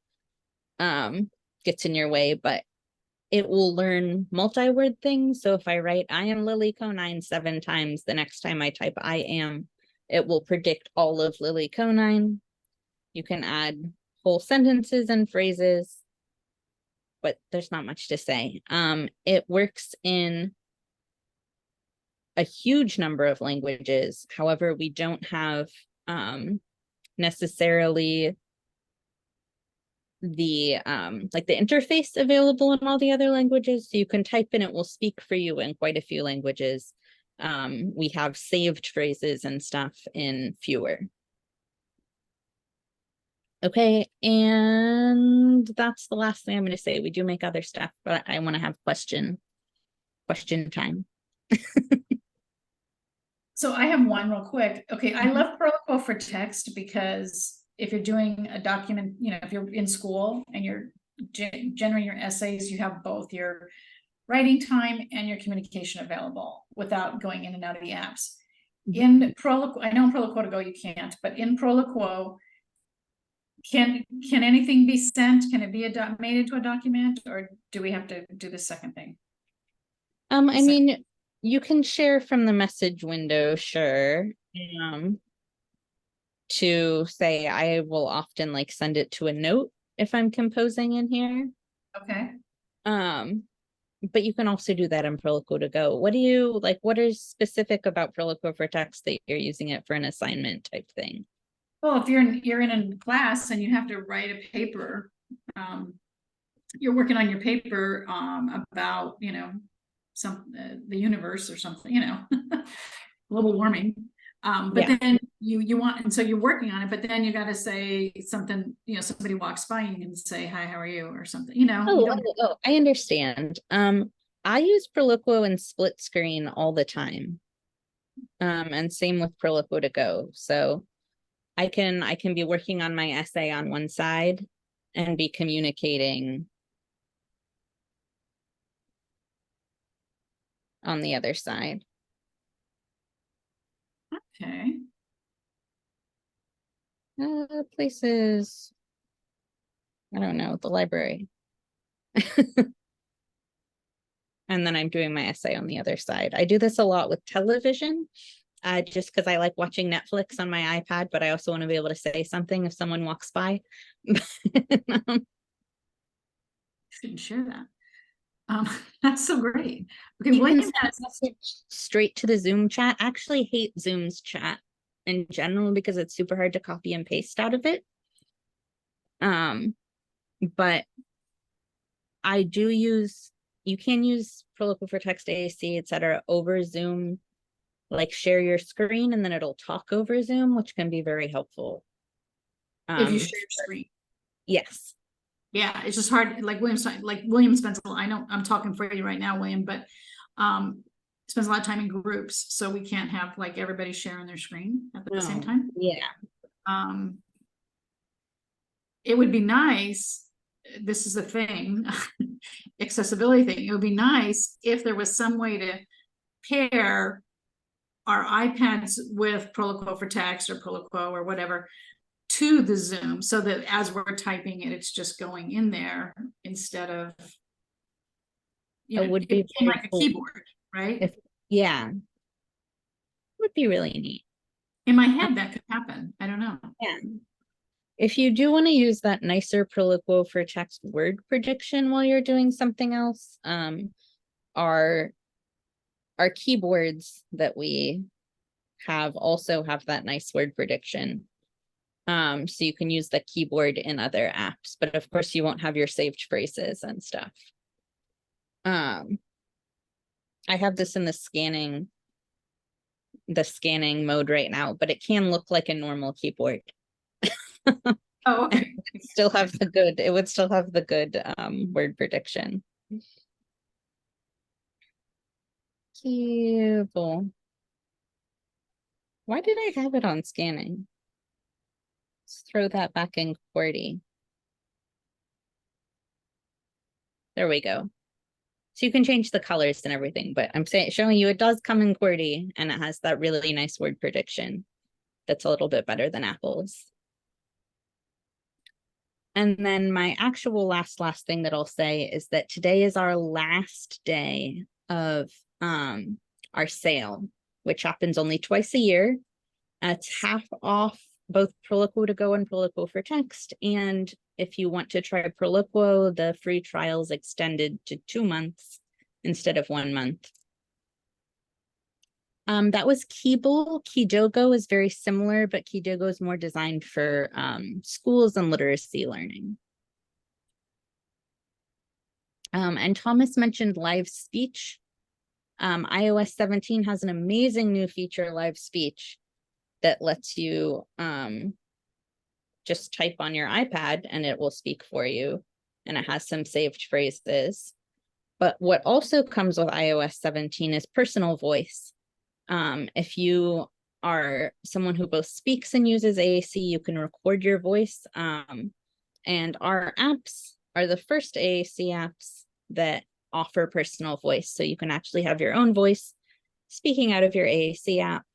gets in your way, but it will learn multi-word things. So if I write, I am Lily Conine 7 times, the next time I type I am, it will predict all of Lily Conine. You can add whole sentences and phrases, but there's not much to say. It works in a huge number of languages. However, we don't have necessarily the like the interface available in all the other languages. So you can type in, it will speak for you in quite a few languages. We have saved phrases and stuff in fewer. Okay, and that's the last thing I'm going to say. We do make other stuff, but I want to have question time. So I have one real quick. Okay, I love Proloquo for Text because if you're doing a document, you know, if you're in school and you're generating your essays, you have both your writing time and your communication available without going in and out of the apps. In Proloquo, I know in Proloquo to Go you can't, but in Proloquo, can anything be sent? Can it be made into a document, or do we have to do the second thing? I mean, you can share from the message window, sure. To say, I will often like send it to a note if I'm composing in here. Okay. But you can also do that in Proloquo to go. What do you like? What is specific about Proloquo for text that you're using it for an assignment type thing? Well, if you're in a class and you have to write a paper, you're working on your paper about, you know, the universe or something, you know, global warming. But Yeah. then you want, and so you're working on it, but then you got to say something, you know, somebody walks by and you can say, hi, how are you? Or something, you know. You don't- Oh, I understand. I use Proloquo and split screen all the time. And same with Proloquo to go. So I can be working on my essay on one side and be communicating on the other side. Okay. Places, I don't know, the library. And then I'm doing my essay on the other side. I do this a lot with television, just because I like watching Netflix on my iPad, but I also want to be able to say something if someone walks by. Shouldn't share that. That's so great. Okay, You can William send has a message straight to the Zoom chat. I actually hate Zoom's chat in general because it's super hard to copy and paste out of it. But I do use, you can use Proloquo for text, AAC, etc. over Zoom, like share your screen and then it'll talk over Zoom, which can be very helpful. if you share your screen. Yes. Yeah, it's just hard. Like William spends a lot. I know I'm talking for you right now, William, but spends a lot of time in groups, so we can't have like everybody sharing their screen at the same No. time. Yeah. It would be nice. This is the thing, accessibility thing. It would be nice if there was some way to pair our iPads with Proloquo for text or Proloquo or whatever to the Zoom, so that as we're typing it, it's just going in there instead of, you It know, would be very like a cool keyboard, right? yeah. It would be really neat. In my head, that could happen. I don't know. Yeah. If you do want to use that nicer Proloquo for text word prediction while you're doing something else, our keyboards that we have also have that nice word prediction. So you can use the keyboard in other apps, but of course you won't have your saved phrases and stuff. I have this in the scanning mode right now, but it can look like a normal keyboard. Oh, okay. It would still have the good word prediction. Keyboard. Why did I have it on scanning? Let's throw that back in QWERTY. There we go. So you can change the colors and everything, but I'm showing you it does come in QWERTY and it has that really nice word prediction that's a little bit better than Apple's. And then my actual last thing that I'll say is that today is our last day of our sale, which happens only twice a year. It's half off both Proloquo to go and Proloquo for text. And if you want to try Proloquo, the free trial is extended to 2 months instead of 1 month. That was Keeble. Kidogo is very similar, but Kidogo is more designed for schools and literacy learning. And Thomas mentioned live speech. iOS 17 has an amazing new feature, live speech, that lets you just type on your iPad and it will speak for you. And it has some saved phrases. But what also comes with iOS 17 is personal voice. If you are someone who both speaks and uses AAC, you can record your voice. And our apps are the first AAC apps that offer personal voice. So you can actually have your own voice speaking out of your AAC app.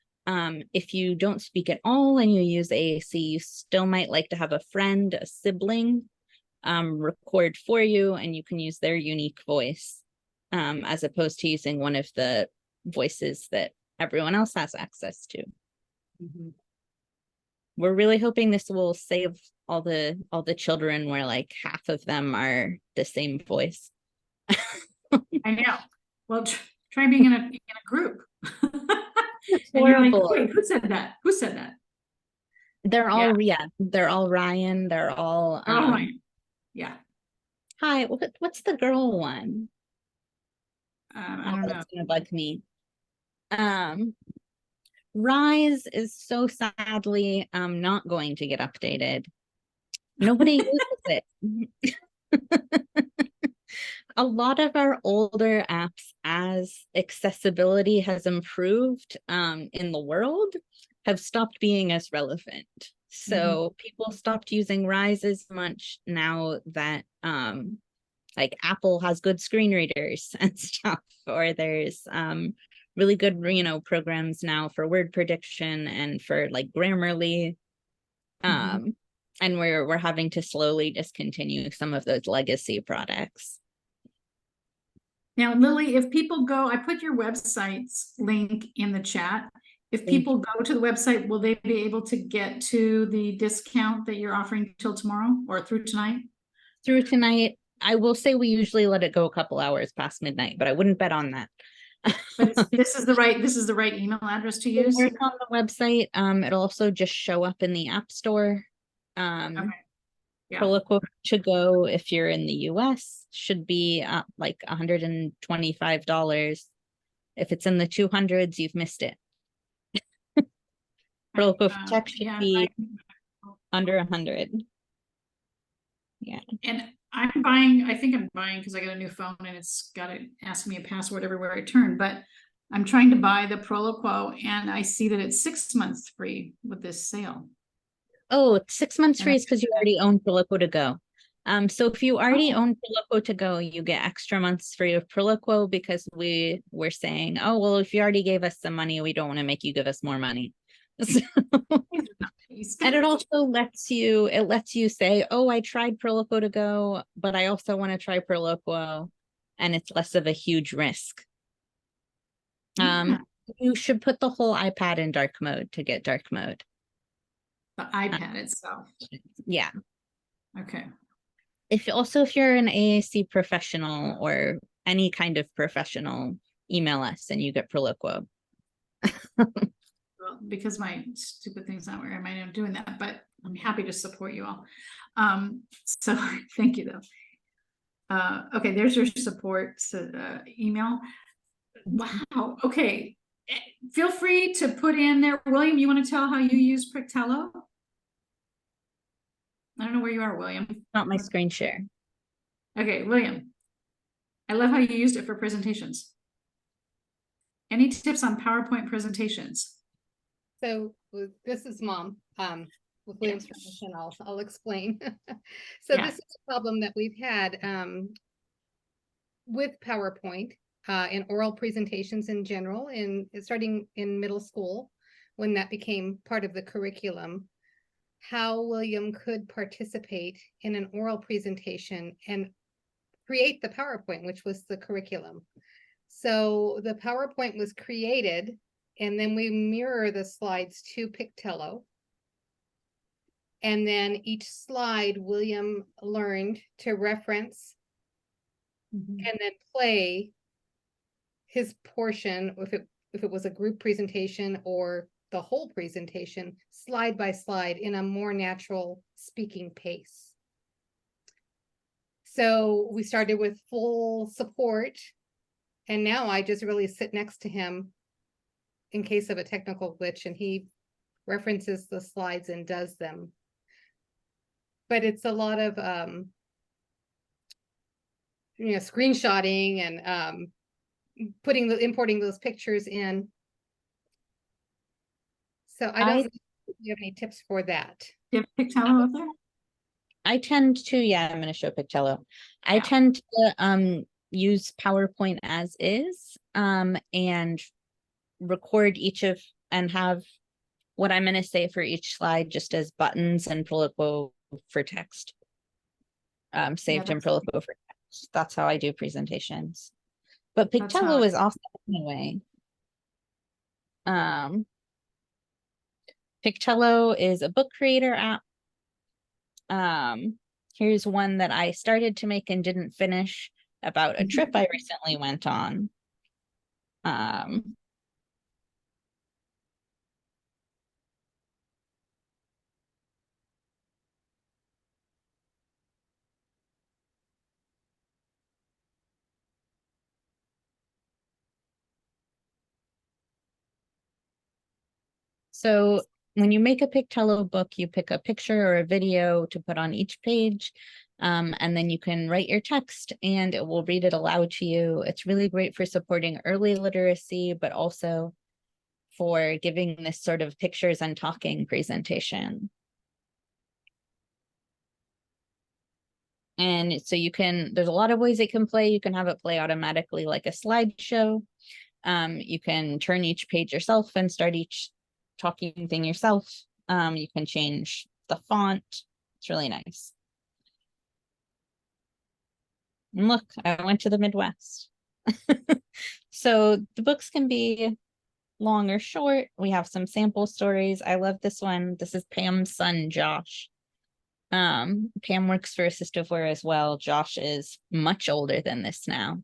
If you don't speak at all and you use AAC, you still might like to have a friend, a sibling, record for you, and you can use their unique voice, as opposed to using one of the voices that everyone else has access to. Mhm. we're really hoping this will save all the children where like half of them are the same voice. I know. Well, try being in a group. It's And you're like, horrible. wait, who said that? Who said that? They're all they're all Ryan. They're all Oh, right. Yeah. hi, what's the girl one? I don't know. That's gonna bug me. Rise is so sadly not going to get updated. Nobody uses it. A lot of our older apps, as accessibility has improved in the world, have stopped being as relevant. So people stopped using Rise as much now that like Apple has good screen readers and stuff, or there's really good, programs now for word prediction and for like Grammarly. And we're having to slowly discontinue some of those legacy products. Now, Lily, if people go, I put your website's link in the chat. If people go to the website, will they be able to get to the discount that you're offering till tomorrow or through tonight? Through tonight. I will say we usually let it go a couple hours past midnight, but I wouldn't bet on that. But this is the right email address to use. Work on the website. It'll also just show up in the App Store. Okay. Yeah. Proloquo to go if you're in the US should be like $125. If it's in the 200s, you've missed it. Proloquo for tech should be under 100. Yeah. And I think I'm buying because I got a new phone and it's got to ask me a password everywhere I turn, but I'm trying to buy the Proloquo and I see that it's 6 months free with this sale. Oh, 6 months free is because you already own Proloquo to go. So if you already own Proloquo to go, you get extra months free of Proloquo because we're saying, oh, well, if you already gave us some money, we don't want to make you give us more money. So, and it also lets you say, oh, I tried Proloquo to go, but I also want to try Proloquo, and it's less of a huge risk. You should put the whole iPad in dark mode to get dark mode. The iPad itself. Yeah. Okay. If you're an AAC professional or any kind of professional, email us and you get Proloquo. Well, because my stupid thing's not where I might end up doing that, but I'm happy to support you all. So thank you though. Okay, there's your support email. Wow. Okay. Feel free to put in there. William, you want to tell how you use Pictello? I don't know where you are, William. Not my screen share. Okay, William. I love how you used it for presentations. Any tips on PowerPoint presentations? So this is Mom. With William's permission, I'll explain. So this is a problem that we've had with PowerPoint in oral presentations in general, starting in middle school when that became part of the curriculum. How William could participate in an oral presentation and create the PowerPoint, which was the curriculum. So the PowerPoint was created, and then we mirror the slides to Pictello. And then each slide, William learned to reference and then play his portion, if it was a group presentation or the whole presentation, slide by slide in a more natural speaking pace. So we started with full support, and now I just really sit next to him in case of a technical glitch, and he references the slides and does them. But it's a lot of screenshotting and importing those pictures in. So I don't know if you have any tips for that. Do you have Pictello up there? I tend to, I'm going to show Pictello. I tend to use PowerPoint as is and record and have what I'm going to say for each slide just as buttons and Proloquo for text. Saved in Proloquo for text. That's how I do presentations. But Pictello is awesome anyway. Pictello is a book creator app. Here's one that I started to make and didn't finish about a trip I recently went on. So when you make a Pictello book, you pick a picture or a video to put on each page, and then you can write your text and it will read it aloud to you. It's really great for supporting early literacy, but also for giving this sort of pictures and talking presentation. And so there's a lot of ways it can play. You can have it play automatically like a slideshow. You can turn each page yourself and start each talking thing yourself. You can change the font. It's really nice. And look, I went to the Midwest. So the books can be long or short. We have some sample stories. I love this one. This is Pam's son, Josh. Pam works for Assistiveware as well. Josh is much older than this now.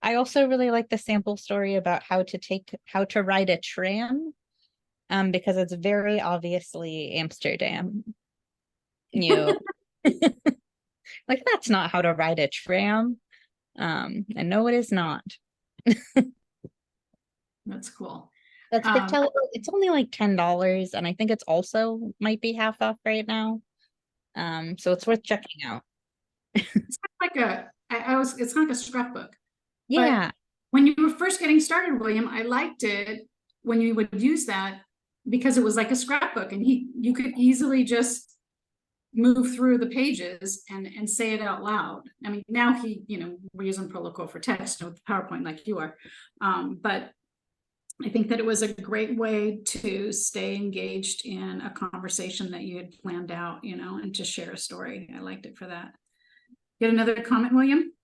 I also really like the sample story about how to ride a tram, because it's very obviously Amsterdam. You like, that's not how to ride a tram. And no, it is not. That's cool. That's Pictello. It's only like $10, and I think it's also might be half off right now. So it's worth checking out. It's kind of like it's kind of like a scrapbook. Yeah. But when you were first getting started, William, I liked it when you would use that because it was like a scrapbook, and you could easily just move through the pages and say it out loud. I mean, now we're using Proloquo for text with PowerPoint like you are. But I think that it was a great way to stay engaged in a conversation that you had planned out, and to share a story. I liked it for that. Get another comment, William?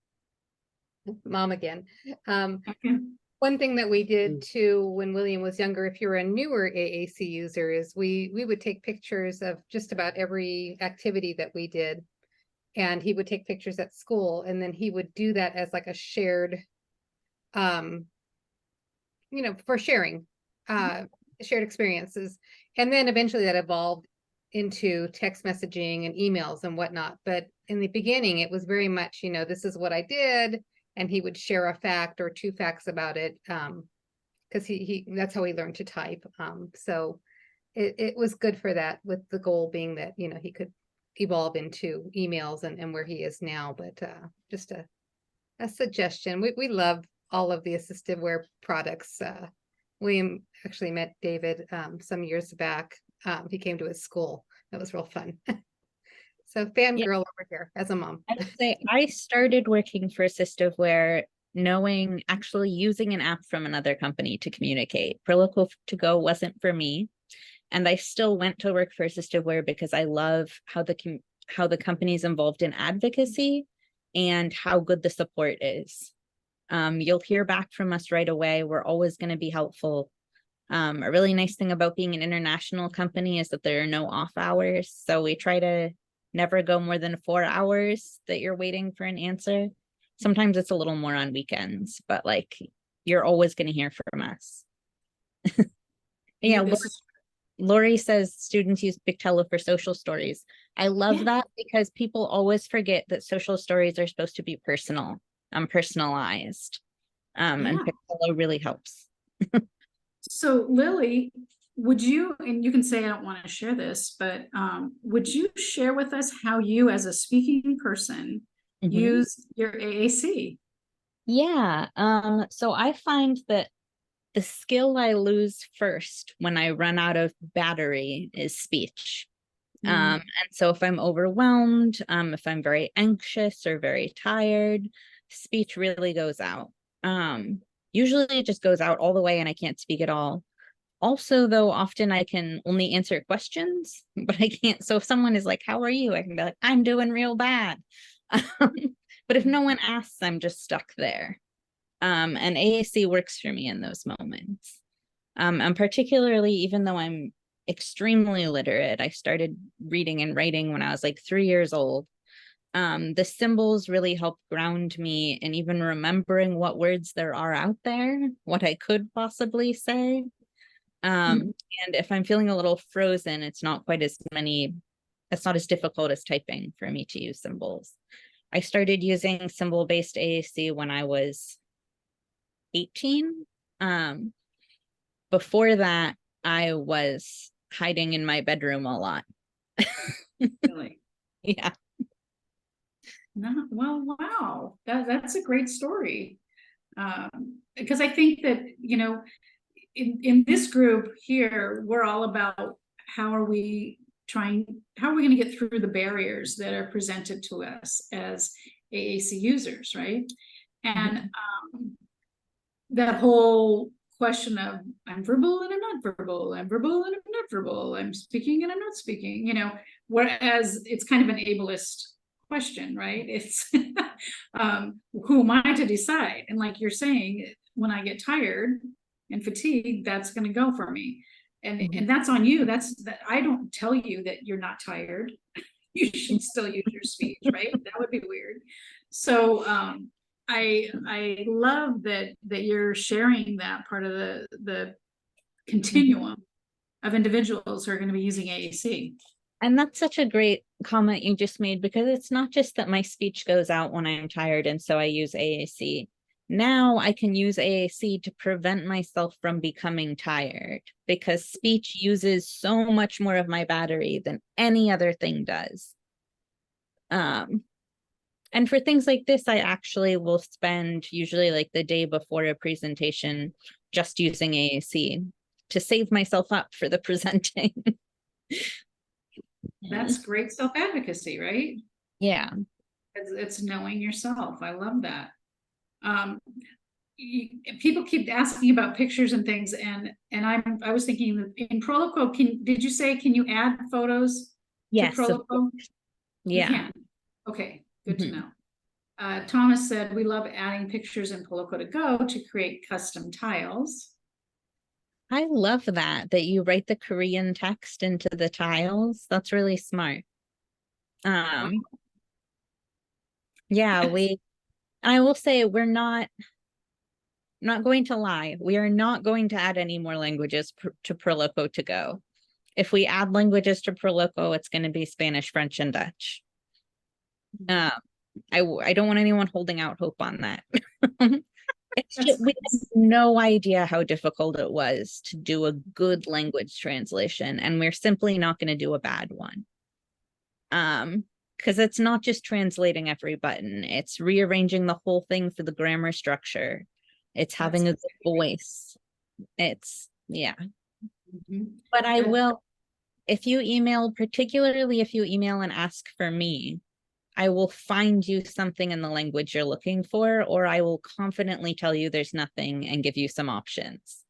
Mom again. Okay. One thing that we did too when William was younger, if you're a newer AAC user, is we would take pictures of just about every activity that we did. And he would take pictures at school, and then he would do that as like a shared, for sharing, shared experiences. And then eventually that evolved into text messaging and emails and whatnot. But in the beginning, it was very much, this is what I did. And he would share a fact or two facts about it, because that's how he learned to type. So it was good for that, with the goal being that, he could evolve into emails and where he is now. But just a suggestion. We love all of the Assistiveware products. William actually met David some years back. He came to his school. That was real fun. So fangirl over here as a mom. I would say I started working for Assistiveware actually using an app from another company to communicate. Proloquo to Go wasn't for me. And I still went to work for Assistiveware because I love how the company's involved in advocacy and how good the support is. You'll hear back from us right away. We're always going to be helpful. A really nice thing about being an international company is that there are no off hours. So we try to never go more than 4 hours that you're waiting for an answer. Sometimes it's a little more on weekends, but like, you're always going to hear from us. Yeah, Lori says students use Pictello for social stories. I love that because people always forget that social stories are supposed to be personalized. And Pictello really helps. So Lily, would you, and you can say I don't want to share this, but would you share with us how you as a speaking person use your AAC? Yeah, so I find that the skill I lose first when I run out of battery is speech. And so if I'm overwhelmed, if I'm very anxious or very tired, speech really goes out. Usually it just goes out all the way and I can't speak at all. Also, though, often I can only answer questions, but I can't. So if someone is like, how are you? I can be like, I'm doing real bad. But if no one asks, I'm just stuck there. And AAC works for me in those moments. And particularly, even though I'm extremely literate, I started reading and writing when I was like 3 years old. The symbols really help ground me in even remembering what words there are out there, what I could possibly say. And if I'm feeling a little frozen, it's not as difficult as typing for me to use symbols. I started using symbol-based AAC when I was 18. Before that, I was hiding in my bedroom a lot. Really? Yeah. No, well, wow, that's a great story. Because I think that, you know, in this group here, we're all about how are we going to get through the barriers that are presented to us as AAC users, right? And that whole question of I'm verbal and I'm not verbal, I'm verbal and I'm not verbal, I'm speaking and I'm not speaking, you know, whereas it's kind of an ableist question, right? It's who am I to decide? And like you're saying, when I get tired and fatigued, that's going to go for me. And that's on you. That I don't tell you that you're not tired. You should still use your speech, right? That would be weird. So I love that you're sharing that part of the continuum of individuals who are going to be using AAC. And that's such a great comment you just made, because it's not just that my speech goes out when I'm tired and so I use AAC. Now I can use AAC to prevent myself from becoming tired, because speech uses so much more of my battery than any other thing does. And for things like this, I actually will spend usually like the day before a presentation just using AAC to save myself up for the presenting. That's great self-advocacy, right? Yeah. It's knowing yourself. I love that. People keep asking about pictures and things, and I was thinking in Proloquo, did you say can you add photos Yes. to Proloquo? Yeah. You can. Okay, good to know. Thomas said we love adding pictures in Proloquo to Go to create custom tiles. I love that you write the Korean text into the tiles. That's really smart. Wow. Yeah, I will say we're not going to lie. We are not going to add any more languages to Proloquo to Go. If we add languages to Proloquo, it's going to be Spanish, French, and Dutch. I don't want anyone holding out hope on that. We had no idea how difficult it was to do a good language translation, and we're simply not going to do a bad one. Because it's not just translating every button, it's rearranging the whole thing for the grammar structure. It's having a good voice. It's, yeah. But I will, particularly if you email and ask for me, I will find you something in the language you're looking for, or I will confidently tell you there's nothing and give you some options.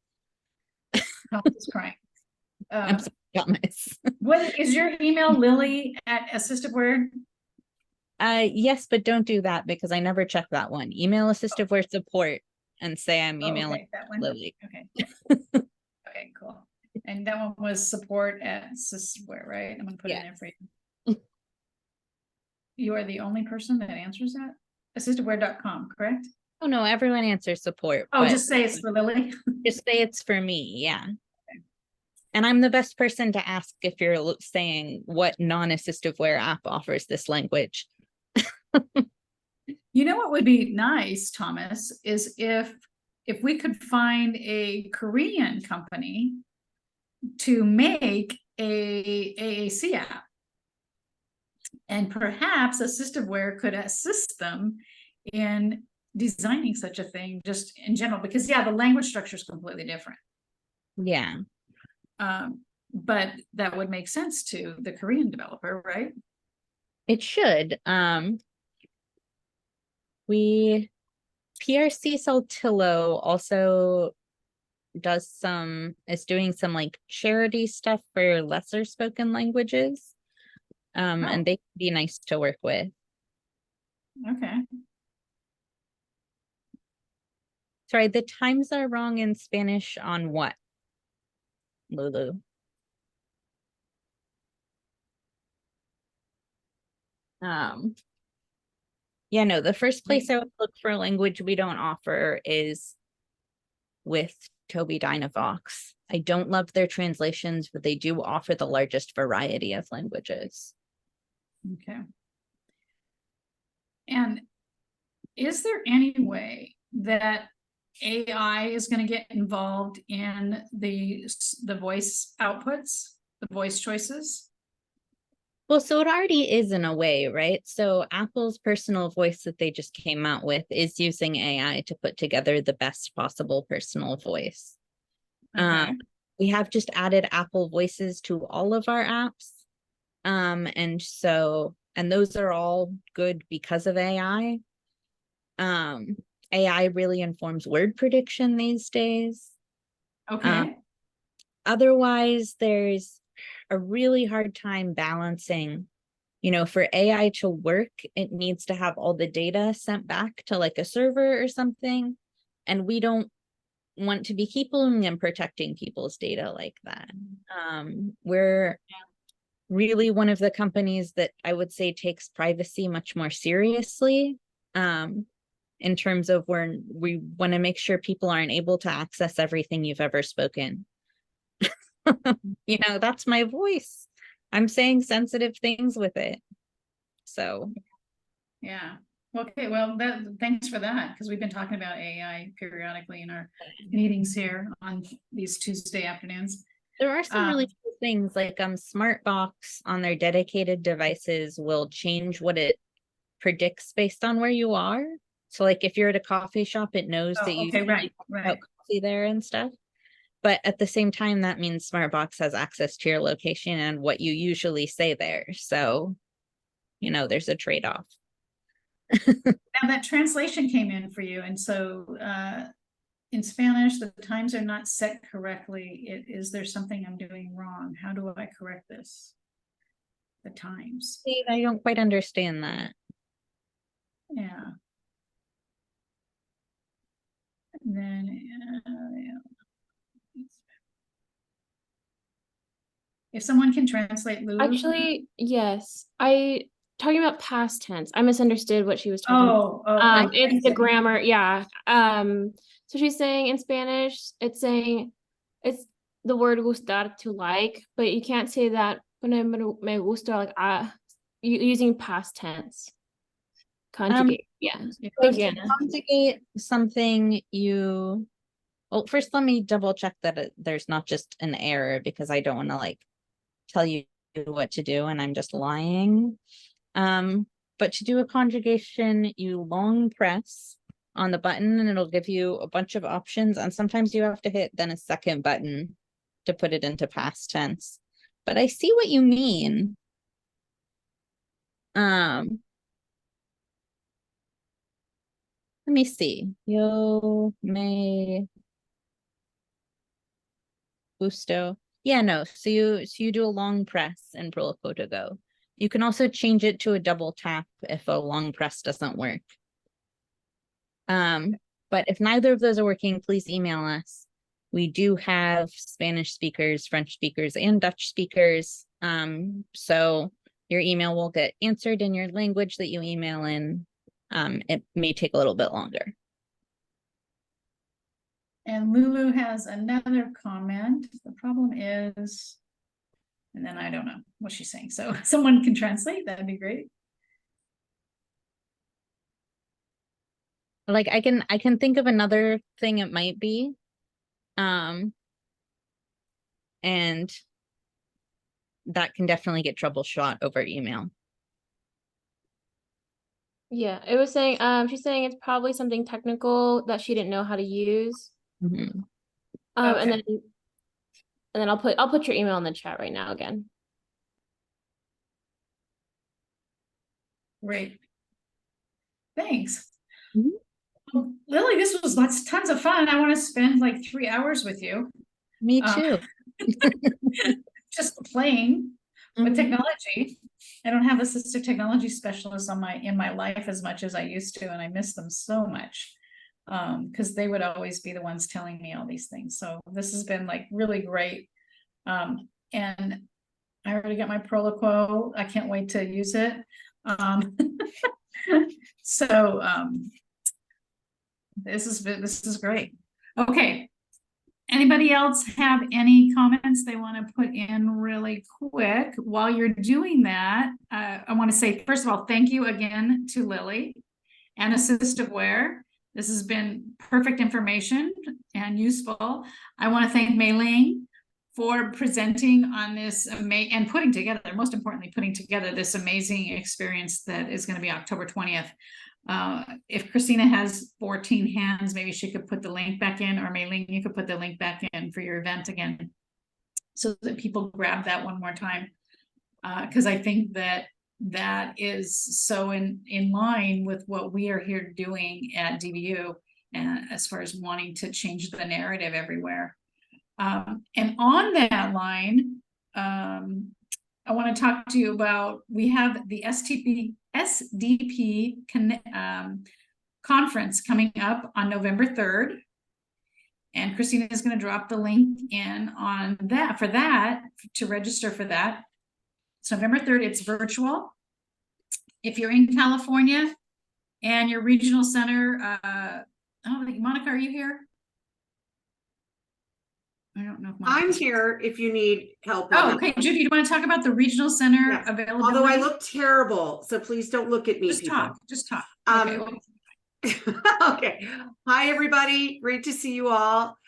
Thomas crying. I'm sorry, Thomas. What is your email, Lily@Assistiveware? Yes, but don't do that because I never check that one. Email Assistiveware support and say I'm emailing that one. Lily. Okay. Okay, cool. And that one was support@Assistiveware, right? I'm gonna put it in there for you. You are the only person that answers that? Assistiveware.com, correct? Oh no, everyone answers support. Oh, just say it's for Lily. Just say it's for me, yeah. Okay. And I'm the best person to ask if you're saying what non-Assistiveware app offers this language. You know what would be nice, Thomas, is if we could find a Korean company to make a AAC app. And perhaps Assistiveware could assist them in designing such a thing just in general, because the language structure is completely different. Yeah. But that would make sense to the Korean developer, right? It should. PRC Saltillo also is doing some like charity stuff for lesser spoken languages. And they can be nice to work with. Okay. Sorry, the times are wrong in Spanish on what, Lulu? Yeah, no, the first place I would look for a language we don't offer is with Tobii Dynavox. I don't love their translations, but they do offer the largest variety of languages. Okay. And is there any way that AI is going to get involved in the voice outputs, the voice choices? Well, so it already is in a way, right? So Apple's personal voice that they just came out with is using AI to put together the best possible personal voice. Okay. We have just added Apple voices to all of our apps. And those are all good because of AI. AI really informs word prediction these days. Okay. Otherwise, there's a really hard time balancing, for AI to work, it needs to have all the data sent back to like a server or something. And we don't want to be keeping and protecting people's data like that. We're really one of the companies that I would say takes privacy much more seriously. In terms of where we want to make sure people aren't able to access everything you've ever spoken. That's my voice. I'm saying sensitive things with it. So. Yeah. Okay. Well, thanks for that, because we've been talking about AI periodically in our meetings here on these Tuesday afternoons. There are some really cool things like Smartbox on their dedicated devices will change what it predicts based on where you are. So like if you're at a coffee shop, it knows that you right. coffee there and stuff. But at the same time, that means Smartbox has access to your location and what you usually say there. So, there's a trade-off. Now that translation came in for you. And so in Spanish, the times are not set correctly. Is there something I'm doing wrong? How do I correct this? The times. I don't quite understand that. Yeah. And then, if someone can translate, Lulu. Actually, yes. Talking about past tense. I misunderstood what she was talking about. It's the grammar, yeah. So she's saying in Spanish, it's the word gustar, to like, but you can't say that me gusta, like using past tense. Conjugate. Yeah. Thank you, Anna. Conjugate something well, first let me double check that there's not just an error, because I don't want to like tell you what to do and I'm just lying. But to do a conjugation, you long press on the button and it'll give you a bunch of options, and sometimes you have to hit then a second button to put it into past tense. But I see what you mean. Let me see. Yo me gusto. Yeah, no. So you do a long press in Prolico to go. You can also change it to a double tap if a long press doesn't work. But if neither of those are working, please email us. We do have Spanish speakers, French speakers, and Dutch speakers. So your email will get answered in your language that you email in. It may take a little bit longer. And Lulu has another comment. The problem is, and then I don't know what she's saying. So someone can translate, that'd be great. Like I can think of another thing it might be. And that can definitely get troubleshot over email. Yeah, it was saying, she's saying it's probably something technical that she didn't know how to use. Mm-hmm. And then I'll put your email in the chat right now again. Great. Thanks. Mm-hmm. Well, Lily, this was tons of fun. I want to spend like 3 hours with you. Me too. Just playing with Mm-hmm. technology. I don't have assistive technology specialists in my life as much as I used to, and I miss them so much. because they would always be the ones telling me all these things. So this has been like really great. And I already got my Proloquo. I can't wait to use it. So this is great. Okay. Anybody else have any comments they want to put in really quick? While you're doing that, I want to say, first of all, thank you again to Lily and Assistiveware. This has been perfect information and useful. I want to thank Ling for presenting on this and putting together, most importantly, putting together this amazing experience that is going to be October 20th. If Christina has 14 hands, maybe she could put the link back in, or Ling, you could put the link back in for your event again, so that people grab that one more time. Because I think that is so in line with what we are here doing at DBU, and as far as wanting to change the narrative everywhere. And on that line, I want to talk to you about, we have the SDP conference coming up on November 3rd. And Christina is going to drop the link in on that, to register for that. It's November 3rd, it's virtual. If you're in California and your regional center, Monica, are you here? I don't know if I'm here if you need help. Oh, okay. Judy, do you want to talk about the regional center Yes. availability? Although I look terrible, so please don't look at me. Just people. talk. Okay. Okay. Hi, everybody. Great to see you all.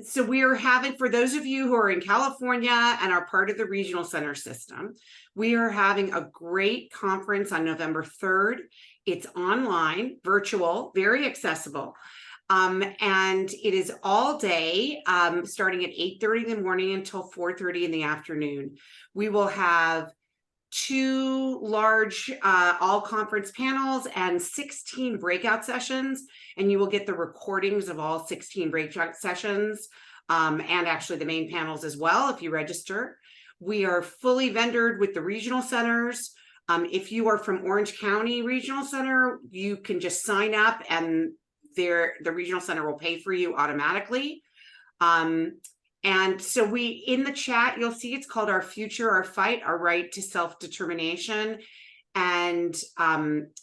So we are having, for those of you who are in California and are part of the regional center system, we are having a great conference on November 3rd. It's online, virtual, very accessible. And it is all day, starting at 8:30 in the morning until 4:30 in the afternoon. We will have 2 large all conference panels and 16 breakout sessions, and you will get the recordings of all 16 breakout sessions, and actually the main panels as well if you register. We are fully vendored with the regional centers. If you are from Orange County Regional Center, you can just sign up and the regional center will pay for you automatically. And so in the chat, you'll see it's called Our Future, Our Fight, Our Right to Self-Determination. And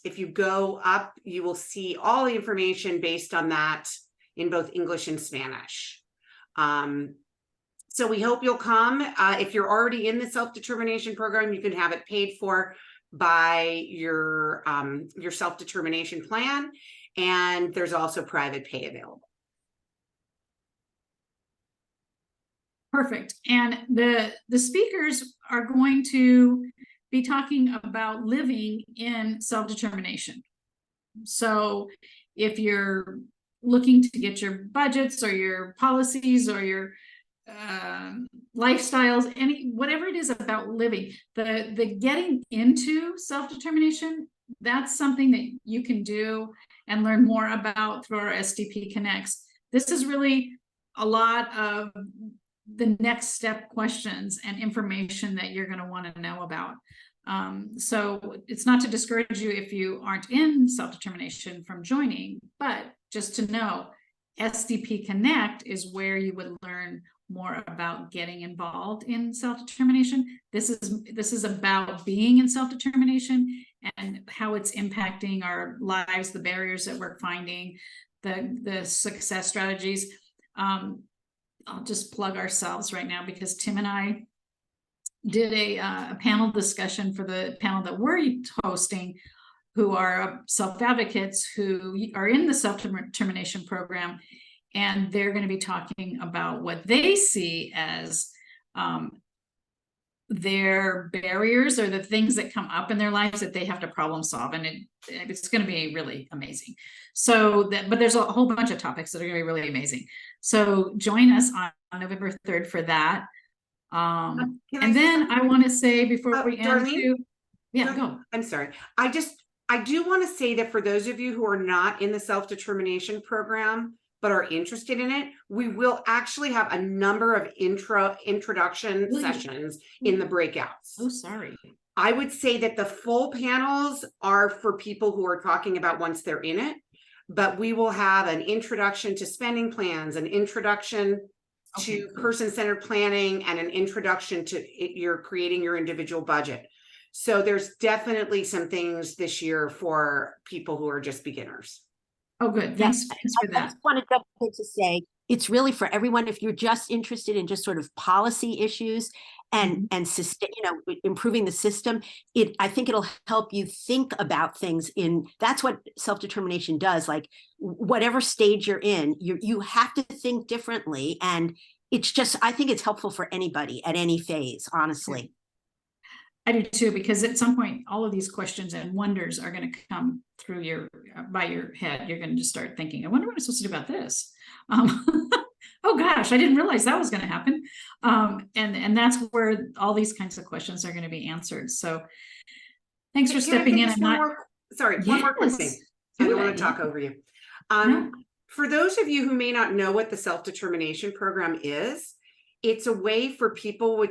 if you go up, you will see all the information based on that in both English and Spanish. So we hope you'll come. If you're already in the self-determination program, you can have it paid for by your self-determination plan. And there's also private pay available. Perfect. And the speakers are going to be talking about living in self-determination. So if you're looking to get your budgets or your policies or your lifestyles, whatever it is about living, the getting into self-determination, that's something that you can do and learn more about through our SDP Connects. This is really a lot of the next step questions and information that you're going to want to know about. So it's not to discourage you if you aren't in self-determination from joining, but just to know SDP Connect is where you would learn more about getting involved in self-determination. This is about being in self-determination and how it's impacting our lives, the barriers that we're finding, the success strategies. I'll just plug ourselves right now because Tim and I did a panel discussion for the panel that we're hosting, who are self-advocates who are in the self-determination program. And they're going to be talking about what they see as their barriers or the things that come up in their lives that they have to problem solve. And it's going to be really amazing. So but there's a whole bunch of topics that are going to be really amazing. So join us on November 3rd for that. And then I want to say before we end too, go. I'm sorry. I do want to say that for those of you who are not in the self-determination program, but are interested in it, we will actually have a number of introduction sessions in the breakouts. Oh, sorry. I would say that the full panels are for people who are talking about once they're in it. but we will have an introduction to spending plans, an introduction Okay, to cool. person-centered planning, and an introduction to your creating your individual budget. So there's definitely some things this year for people who are just beginners. Oh, good. Yeah, Thanks for I that. just wanted to say it's really for everyone. If you're just interested in just sort of policy issues and improving the system, I think it'll help you think about things that's what self-determination does. Like whatever stage you're in, you have to think differently, and it's just, I think it's helpful for anybody at any phase, honestly. I do too, because at some point, all of these questions and wonders are going to come through by your head. You're going to just start thinking, I wonder what I'm supposed to do about this. Oh gosh, I didn't realize that was going to happen. And that's where all these kinds of questions are going to be answered. So thanks for stepping in. One more quick thing. I don't want to talk over you. No. For those of you who may not know what the self-determination program is, it's a way for people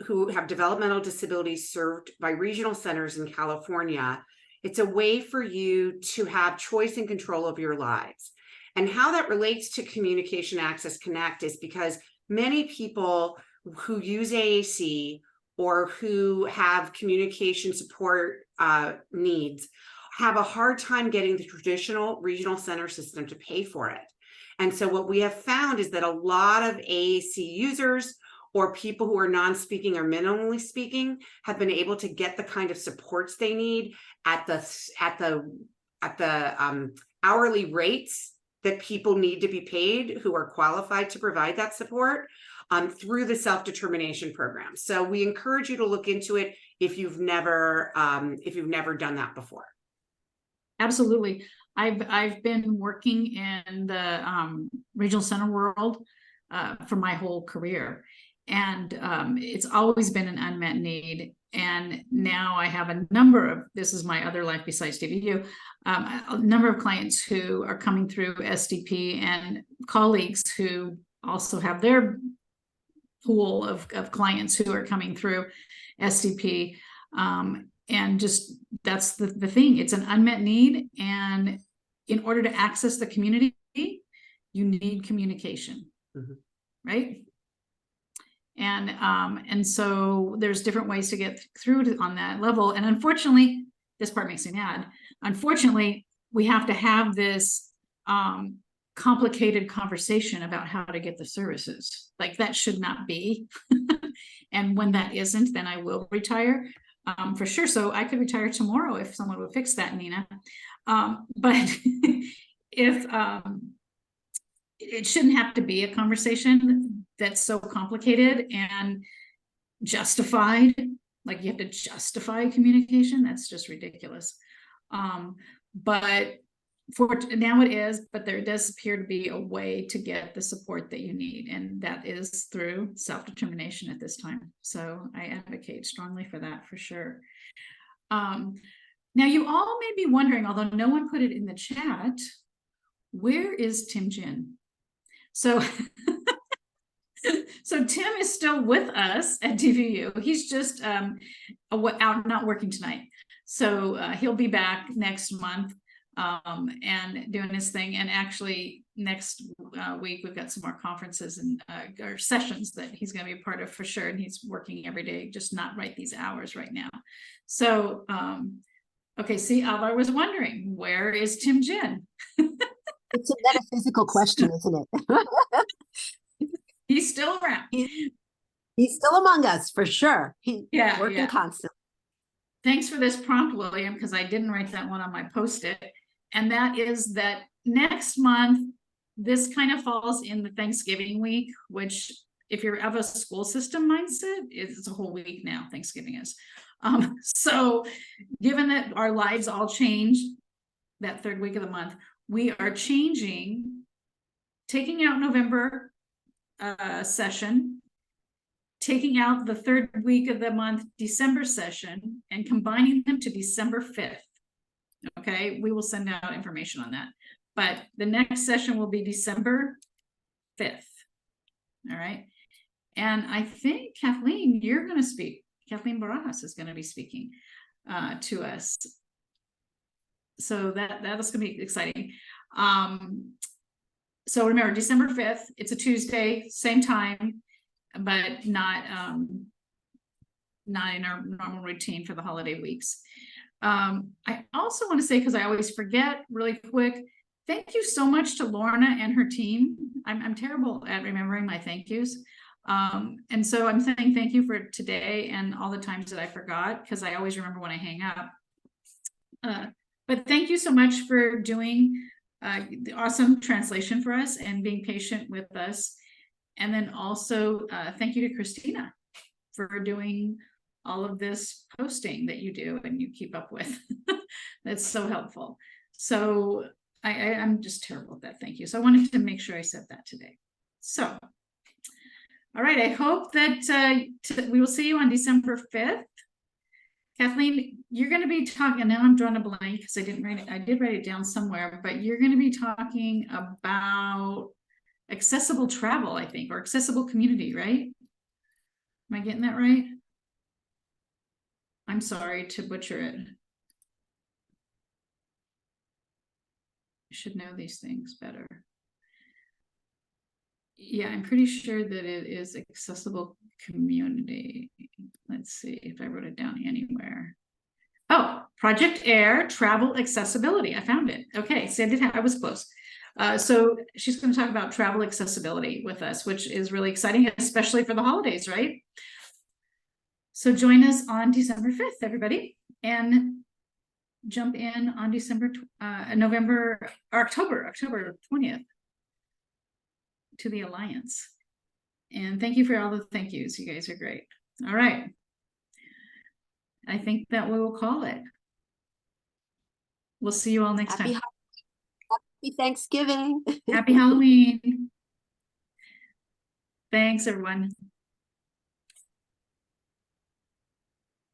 who have developmental disabilities served by regional centers in California. It's a way for you to have choice and control of your lives. And how that relates to Communication Access Connect is because many people who use AAC or who have communication support needs have a hard time getting the traditional regional center system to pay for it. And so what we have found is that a lot of AAC users or people who are non-speaking or minimally speaking have been able to get the kind of supports they need at the hourly rates that people need to be paid who are qualified to provide that support through the self-determination program. So we encourage you to look into it if you've never done that before. Absolutely. I've been working in the regional center world for my whole career. And it's always been an unmet need. And now I have a number of, this is my other life besides DVU, a number of clients who are coming through SDP and colleagues who also have their pool of clients who are coming through SDP. And just, that's the thing, it's an unmet need. And in order to access the community, you need communication, right? And so there's different ways to get through on that level. And unfortunately, this part makes me mad. Unfortunately, we have to have this complicated conversation about how to get the services. Like that should not be. And when that isn't, then I will retire for sure. So I could retire tomorrow if someone would fix that, Nina. But if it shouldn't have to be a conversation that's so complicated and justified, like you have to justify communication. That's just ridiculous. But for now it is, but there does appear to be a way to get the support that you need, and that is through self-determination at this time. So I advocate strongly for that for sure. Now you all may be wondering, although no one put it in the chat, where is Tim Jin? So so Tim is still with us at DVU. He's just out not working tonight. So he'll be back next month and doing his thing. And actually next week, we've got some more conferences and or sessions that he's going to be a part of for sure. And he's working every day, just not right these hours right now. So, okay, see, Alvar was wondering, where is Tim Jin? It's a metaphysical question, isn't it? He's still around. He's still among us for sure. He's working constantly. Thanks for this prompt, William, because I didn't write that one on my post-it. And that is that next month, this kind of falls in the Thanksgiving week, which if you're of a school system mindset, it's a whole week now, Thanksgiving is. So given that our lives all change that third week of the month, we are changing, taking out November session, taking out the third week of the month, December session, and combining them to December 5th. Okay, we will send out information on that. But the next session will be December 5th. All right. And I think, Kathleen, you're going to speak. Kathleen Barajas is going to be speaking to us. So that's going to be exciting. So remember, December 5th, it's a Tuesday, same time, but not in our normal routine for the holiday weeks. I also want to say, because I always forget really quick, thank you so much to Lorna and her team. I'm terrible at remembering my thank yous. And so I'm saying thank you for today and all the times that I forgot, because I always remember when I hang up. But thank you so much for doing the awesome translation for us and being patient with us. And then also thank you to Christina for doing all of this posting that you do and you keep up with. That's so helpful. So I'm just terrible at that. Thank you. So I wanted to make sure I said that today. So, all right. I hope that we will see you on December 5th. Kathleen, you're going to be talking, now I'm drawing a blank because I didn't write it. I did write it down somewhere, but you're going to be talking about accessible travel, I think, or accessible community, right? Am I getting that right? I'm sorry to butcher it. I should know these things better. Yeah, I'm pretty sure that it is accessible community. Let's see if I wrote it down anywhere. Oh, Project Air Travel Accessibility. I found it. Okay, so I was close. So she's going to talk about travel accessibility with us, which is really exciting, especially for the holidays, right? So join us on December 5th, everybody, and jump in on October 20th to the Alliance. And thank you for all the thank yous. You guys are great. All right. I think that we will call it. We'll see you all next time. Happy Thanksgiving. Happy Halloween. Thanks, everyone.